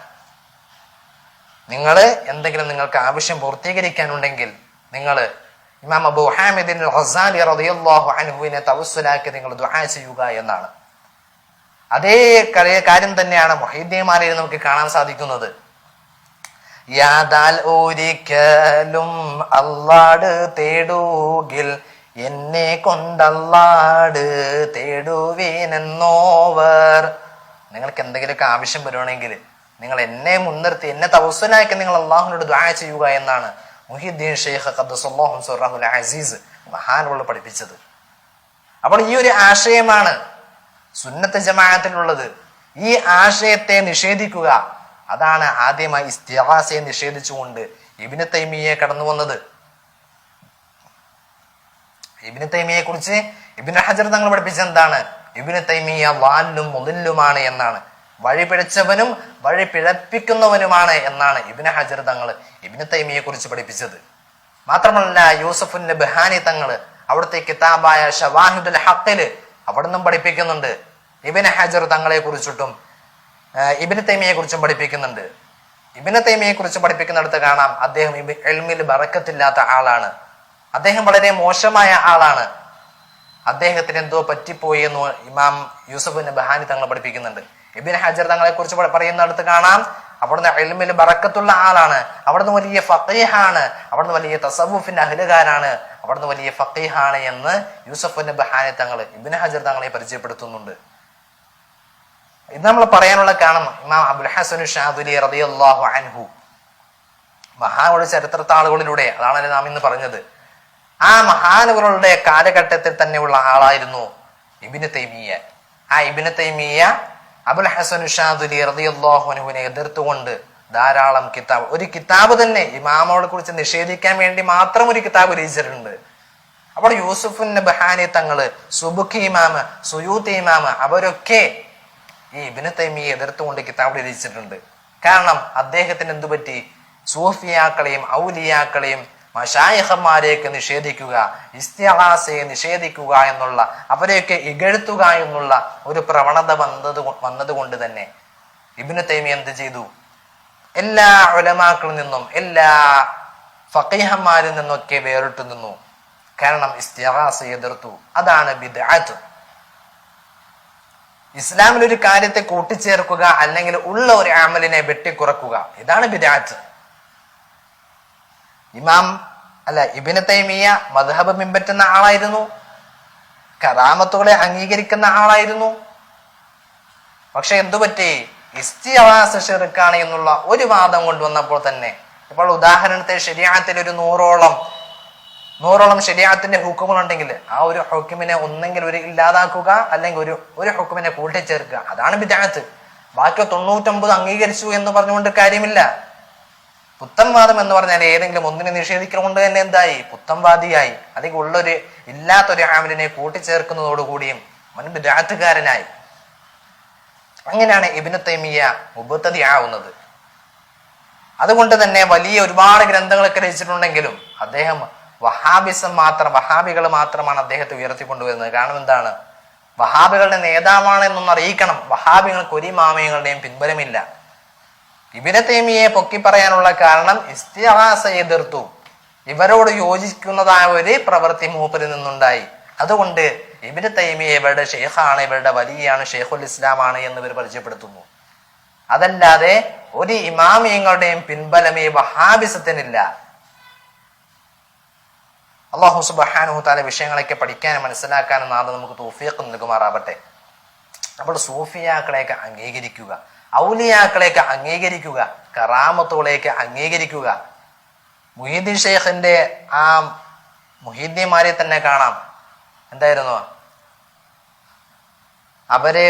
എന്തെങ്കിലും നിങ്ങൾക്ക് ആവശ്യം പൂർത്തീകരിക്കാനുണ്ടെങ്കിൽ നിങ്ങൾ ഇമാം അബൂ ഹാമിദ് ഗസാലി റളിയല്ലാഹു അൻഹുവിനെ തവസ്സുലാക്കി നിങ്ങൾ ദുആ ചെയ്യുക എന്നാണ്. അതേ കാര്യം തന്നെയാണ് മുഹ്യിദ്ദീന്മാരിൽ നമുക്ക് കാണാൻ സാധിക്കുന്നത്. യാദാൽ ഒരിക്കലും അല്ലാട് തേടുകിൽ എന്നെ കൊണ്ടല്ലാട് തേടുവീനെന്നോവർ. നിങ്ങൾക്ക് എന്തെങ്കിലുമൊക്കെ ആവശ്യം വരുവാണെങ്കിൽ നിങ്ങൾ എന്നെ മുൻനിർത്തി എന്നെ തവസ്സുലാക്കി നിങ്ങൾ അള്ളാഹുവിനോട് ദുആ ചെയ്യുക എന്നാണ് മുഹ്യിദ്ദീൻ ശൈഖ് ഖദ്ദസല്ലാഹു സിറഹുൽ അസീസ് മഹാനവറുകൾ പഠിപ്പിച്ചത്. അപ്പോൾ ഈ ഒരു ആശയമാണ് സുന്നത്ത് ജമാഅത്തിലുള്ളത്. ഈ ആശയത്തെ നിഷേധിക്കുക, അതാണ് ആദ്യമായി ഇസ്തിഗാസയെ നിഷേധിച്ചുകൊണ്ട് ഇബ്നു തൈമിയ്യ കടന്നു വന്നത്. ഇബ്നു തൈമിയ്യയെ കുറിച്ച് ഇബ്നു ഹജർ തങ്ങൾ പഠിപ്പിച്ചത് എന്താണ്? ഇബ്നു തൈമിയ്യ ളാല്ലും മുളില്ലുമാണ് എന്നാണ്. വഴി പിഴച്ചവനും വഴി പിഴപ്പിക്കുന്നവനുമാണ് എന്നാണ് ഇബ്നു ഹജർ തങ്ങൾ ഇബ്നു തൈമിയ്യയെ കുറിച്ച് പഠിപ്പിച്ചത്. മാത്രമല്ല യൂസഫുൻ നബ്ഹാനി തങ്ങള് അവിടുത്തെ കിതാബായ ഷവാഹിദുൽ ഹഖില് അവിടുന്നും പഠിപ്പിക്കുന്നുണ്ട്. ഇബ്നു ഹജർ തങ്ങളെ കുറിച്ചിട്ടും ഇബ്നു തൈമിയ്യയെ കുറിച്ചും പഠിപ്പിക്കുന്നുണ്ട്. ഇബ്നു തൈമിയ്യയെ കുറിച്ച് പഠിപ്പിക്കുന്നിടത്ത് കാണാം അദ്ദേഹം ഇൽമിൽ ബറക്കത്തില്ലാത്ത ആളാണ്, അദ്ദേഹം വളരെ മോശമായ ആളാണ്, അദ്ദേഹത്തിന് എന്തോ പറ്റിപ്പോയി എന്ന് ഇമാം യൂസഫ് നബ്ഹാനി തങ്ങൾ പഠിപ്പിക്കുന്നുണ്ട്. ഇബ്നു ഹജർ തങ്ങളെ കുറിച്ച് പറയുന്നിടത്ത് കാണാം അവിടുന്ന് ഇൽമിൽ ബറക്കത്തുള്ള ആളാണ്, അവിടുന്ന് വലിയ ഫഖീഹാണ്, അവിടുന്ന് വലിയ തസവുഫിന്റെ അഹ്ലുകാരാണ്, അവിടുന്ന് വലിയ ഫഖീഹാണ് എന്ന് യൂസഫ് നബ്ഹാനി തങ്ങൾ ഇബ്നു ഹജർ തങ്ങളെ പരിചയപ്പെടുത്തുന്നുണ്ട്. ഇത് നമ്മൾ പറയാനുള്ള കാരണം ഇമാം അബുൽ ഹസൻ ഷാദുലി റളിയല്ലാഹു അൻഹു മഹാനവറുടെ ചരിത്രത്താളുകളിലൂടെ അതാണ് നാം ഇന്ന് പറഞ്ഞത്. ആ മഹാനവറുടെ കാലഘട്ടത്തിൽ തന്നെയുള്ള ആളായിരുന്നു ഇബ്നു തൈമിയ്യ. ആ ഇബ്നു തൈമിയ്യ അബുൽ ഹസൻ ഷാദുലി റളിയല്ലാഹു അൻഹുവിനെ എതിർത്തുകൊണ്ട് ധാരാളം ഒരു കിതാബ് തന്നെ ഇമാമോളെ കുറിച്ച് നിഷേധിക്കാൻ വേണ്ടി മാത്രം ഒരു കിതാബ് രചിച്ചിട്ടുണ്ട്. അപ്പോൾ യൂസുഫ് നബ്ഹാനി തങ്ങള്, സുബുക്കി ഇമാമ്, സുയൂത്തി ഇമാമ് അവരൊക്കെ ഈ ഇബ്നു തൈമിയ്യയെ എതിർത്തുകൊണ്ട് കിതാബ് രചിച്ചിട്ടുണ്ട്. കാരണം അദ്ദേഹത്തിന് എന്തുപറ്റി? സൂഫിയാക്കളെയും ഔലിയാക്കളെയും മശായിഖന്മാരെയൊക്കെ നിഷേധിക്കുക, ഇസ്തിഗാസയെ നിഷേധിക്കുക എന്നുള്ള, അവരെയൊക്കെ ഇകഴ്ത്തുക എന്നുള്ള ഒരു പ്രവണത വന്നതുകൊണ്ട് തന്നെ ഇബ്നു തൈമിയ്യ എന്ത് ചെയ്തു? എല്ലാ ഉലമാക്കളിൽ നിന്നും എല്ലാ ഫഖീഹന്മാരിൽ നിന്നൊക്കെ വേറിട്ടു നിന്നു. കാരണം ഇസ്തിഗാസയെ എതിർത്തു. അതാണ് ബിദ്അത്ത്. ഇസ്ലാമിൽ ഒരു കാര്യത്തെ കൂട്ടിച്ചേർക്കുക അല്ലെങ്കിൽ ഉള്ള ഒരു അമലിനെ വെട്ടിക്കുറക്കുക, ഇതാണ് ബിദ്അത്ത്. ഇബ്നു തൈമിയ്യ മദ്ഹബ് പിൻപറ്റുന്ന ആളായിരുന്നു, കറാമത്തുകളെ അംഗീകരിക്കുന്ന ആളായിരുന്നു. പക്ഷെ എന്തുപറ്റി? ഇസ്തിഗ്ഹാസ ശിർക്കാണ് എന്നുള്ള ഒരു വാദം കൊണ്ടുവന്നപ്പോൾ തന്നെ, ഇപ്പോൾ ഉദാഹരണത്തെ ശരീഅത്തിൽ ഒരു നൂറോളം ശരീഅത്തിന്റെ ഹുക്കുമുകളുണ്ടെങ്കിൽ ആ ഒരു ഹുക്കുമിനെ ഒന്നെങ്കിൽ ഒരു ഇല്ലാതാക്കുക അല്ലെങ്കിൽ ഒരു ഹുക്കുമിനെ കൂട്ടിച്ചേർക്കുക, അതാണ് ബിദ്അത്ത്. ബാക്കി 99 അംഗീകരിച്ചു എന്ന് പറഞ്ഞുകൊണ്ട് കാര്യമില്ല. പുത്തൻവാദം എന്ന് പറഞ്ഞാൽ ഏതെങ്കിലും ഒന്നിനെ നിഷേധിക്കുന്നത് തന്നെ എന്തായി? പുത്തൻവാദിയായി. അല്ലെങ്കിൽ ഇല്ലാത്തൊരു അമലിനെ കൂട്ടിച്ചേർക്കുന്നതോടുകൂടിയും അവൻ ബിദ്അത്തുകാരനായി. അങ്ങനെയാണ് ഇബ്നു തൈമിയ്യ മുബ്തദി ആവുന്നത്. അതുകൊണ്ട് തന്നെ വലിയ ഒരുപാട് ഗ്രന്ഥങ്ങളൊക്കെ രചിച്ചിട്ടുണ്ടെങ്കിലും അദ്ദേഹം വഹാബികൾ മാത്രമാണ് അദ്ദേഹത്തെ ഉയർത്തിക്കൊണ്ടുവരുന്നത്. കാരണം എന്താണ്? വഹാബികളുടെ നേതാവാണ് എന്നൊന്ന് അറിയിക്കണം. വഹാബികൾക്ക് ഒരു ഇമാമിയങ്ങളുടെയും പിൻബലമില്ല. ഇബ്നു തൈമിയ്യയെ പൊക്കി പറയാനുള്ള കാരണം ഇസ്തിഗ്ഹാസയെ എതിർത്തു, ഇവരോട് യോജിക്കുന്നതായ ഒരു പ്രവൃത്തി മൂപ്പരിൽ നിന്നുണ്ടായി. അതുകൊണ്ട് ഇബ്നു തൈമിയ്യ ഇവരുടെ ഷെയ്ഖാണ്, ഇവരുടെ വലിയാണ്, ഷെയ്ഖുൽ ഇസ്ലാമാണ് എന്ന് ഇവർ പരിചയപ്പെടുത്തുന്നു. അതല്ലാതെ ഒരു ഇമാമിയങ്ങളുടെയും പിൻബലം ഈ വഹാബിസത്തിനില്ല. അല്ലാഹു സുബ്ഹാനഹു തആല വിഷയങ്ങളൊക്കെ പഠിക്കാനും മനസ്സിലാക്കാനും നാളെ നമുക്ക് തൗഫീഖ് നൽകുമാറാവട്ടെ. അപ്പോൾ സൂഫിയാക്കളെയൊക്കെ അംഗീകരിക്കുക, ഔലിയാക്കളെയൊക്കെ അംഗീകരിക്കുക, കറാമത്തുകളെയൊക്കെ അംഗീകരിക്കുക. മുഹീദ്ദീൻ ഷെയ്ഖിന്റെ ആ മുഹീദ്ദീന്മാരെ തന്നെ കാണാം. എന്തായിരുന്നു? അവരെ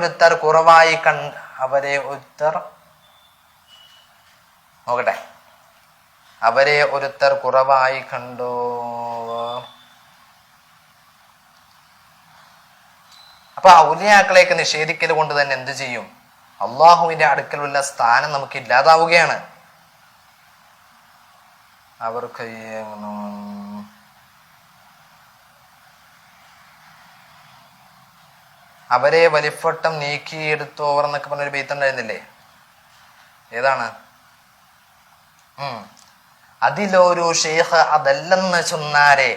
ഒരുത്തർ കുറവായി അവരെ ഒരുത്തർ കുറവായി കണ്ടു. അപ്പൊ ഔലിയാക്കളെയൊക്കെ നിഷേധിക്കൽ കൊണ്ട് തന്നെ എന്ത് ചെയ്യും? അള്ളാഹുവിന്റെ അടുക്കലുള്ള സ്ഥാനം നമുക്ക് ഇല്ലാതാവുകയാണ്. അവരെ വലിഫട്ടം നീക്കിയെടുത്തോവർ എന്നൊക്കെ പറഞ്ഞൊരു ബെയ്ത്തുണ്ടായിരുന്നില്ലേ? ഏതാണ്? അതിലൊരു ഷെയ്ഖ് അതല്ലെന്ന് ചൊന്നാരെ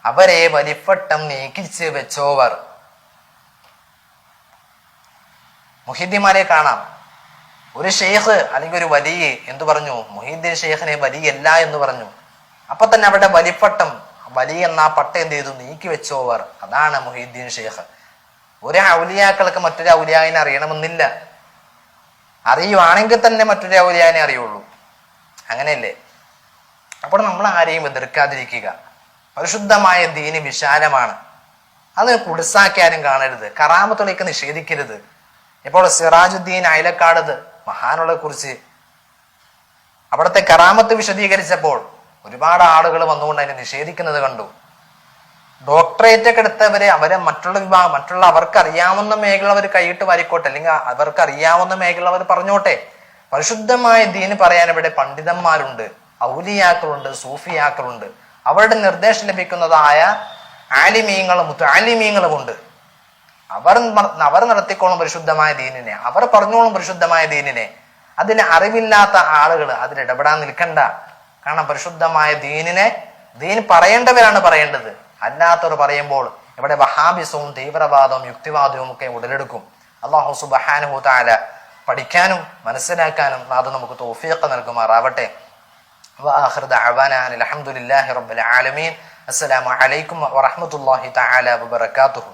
അവരെ വലിഫട്ടം നീക്കിച്ച് വെച്ചോവർ. മുഹീദ്ദീന്മാരെ കാണാം. ഒരു ഷെയ്ഖ് അല്ലെങ്കിൽ ഒരു വലിയ എന്തു പറഞ്ഞു? മുഹീദ്ദീൻ ഷെയ്ഖിനെ വലിയല്ല എന്ന് പറഞ്ഞു. അപ്പൊ തന്നെ അവിടെ വലിപ്പട്ടം, വലിയ എന്ന പട്ടം എന്ത് ചെയ്തു? നീക്കി വെച്ചോവർ. അതാണ് മുഹീദ്ദീൻ ഷെയ്ഖ്. ഒരു ഔലിയാക്കൾക്ക് മറ്റൊരു ഔലിയാവിനെ അറിയണമെന്നില്ല. അറിയുവാണെങ്കിൽ തന്നെ മറ്റൊരു ഔലിയാവിനെ അറിയുള്ളൂ. അങ്ങനെയല്ലേ? അപ്പോൾ നമ്മൾ ആരെയും എതിർക്കാതിരിക്കുക. പരിശുദ്ധമായ ദീന് വിശാലമാണ്, അത് കുടുസാക്കി ആരും കാണരുത്. കറാമത്തുകളൊക്കെ നിഷേധിക്കരുത്. ഇപ്പോൾ സിറാജുദ്ദീൻ അയലക്കാട് മഹാനുകളെ കുറിച്ച് അവിടുത്തെ കറാമത്ത് വിശദീകരിച്ചപ്പോൾ ഒരുപാട് ആളുകൾ വന്നുകൊണ്ട് അതിനെ നിഷേധിക്കുന്നത് കണ്ടു. ഡോക്ടറേറ്റ് ഒക്കെ എടുത്തവരെ മറ്റുള്ള അവർക്ക് അറിയാവുന്ന മേഖല അവർ കൈയിട്ട് വാരിക്കോട്ടെ, അല്ലെങ്കിൽ അവർക്ക് അറിയാവുന്ന മേഖല അവർ പറഞ്ഞോട്ടെ. പരിശുദ്ധമായ ദീന് പറയാൻ ഇവിടെ പണ്ഡിതന്മാരുണ്ട്, ഔലിയാക്കളുണ്ട്, സൂഫിയാക്കളുണ്ട്. അവരുടെ നിർദ്ദേശം ലഭിക്കുന്നതായ ആലിമീങ്ങളും മുതഅല്ലിമീങ്ങളുമുണ്ട്. അവർ നടത്തിക്കോളും പരിശുദ്ധമായ ദീനിനെ, അവർ പറഞ്ഞോളും പരിശുദ്ധമായ ദീനിനെ. അതിന് അറിവില്ലാത്ത ആളുകൾ അതിലിടപെടാൻ നിൽക്കണ്ട. കാരണം പരിശുദ്ധമായ ദീൻ പറയേണ്ടവരാണ് പറയേണ്ടത്. അല്ലാത്തവർ പറയുമ്പോൾ ഇവിടെ വഹാബിസവും തീവ്രവാദവും യുക്തിവാദവും ഒക്കെ ഉടലെടുക്കും. അല്ലാഹു സുബ്ഹാനഹു തആല പഠിക്കാനും മനസ്സിലാക്കാനും നാഥൻ നമുക്ക് തൗഫീഖ് നൽകുമാറാവട്ടെ. വആഖിറു ദഅവാനാ അൽഹംദുലില്ലാഹി റബ്ബിൽ ആലമീൻ. അസ്സലാമു അലൈക്കും വറഹ്മത്തുള്ളാഹി തആല വബറകാതുഹു.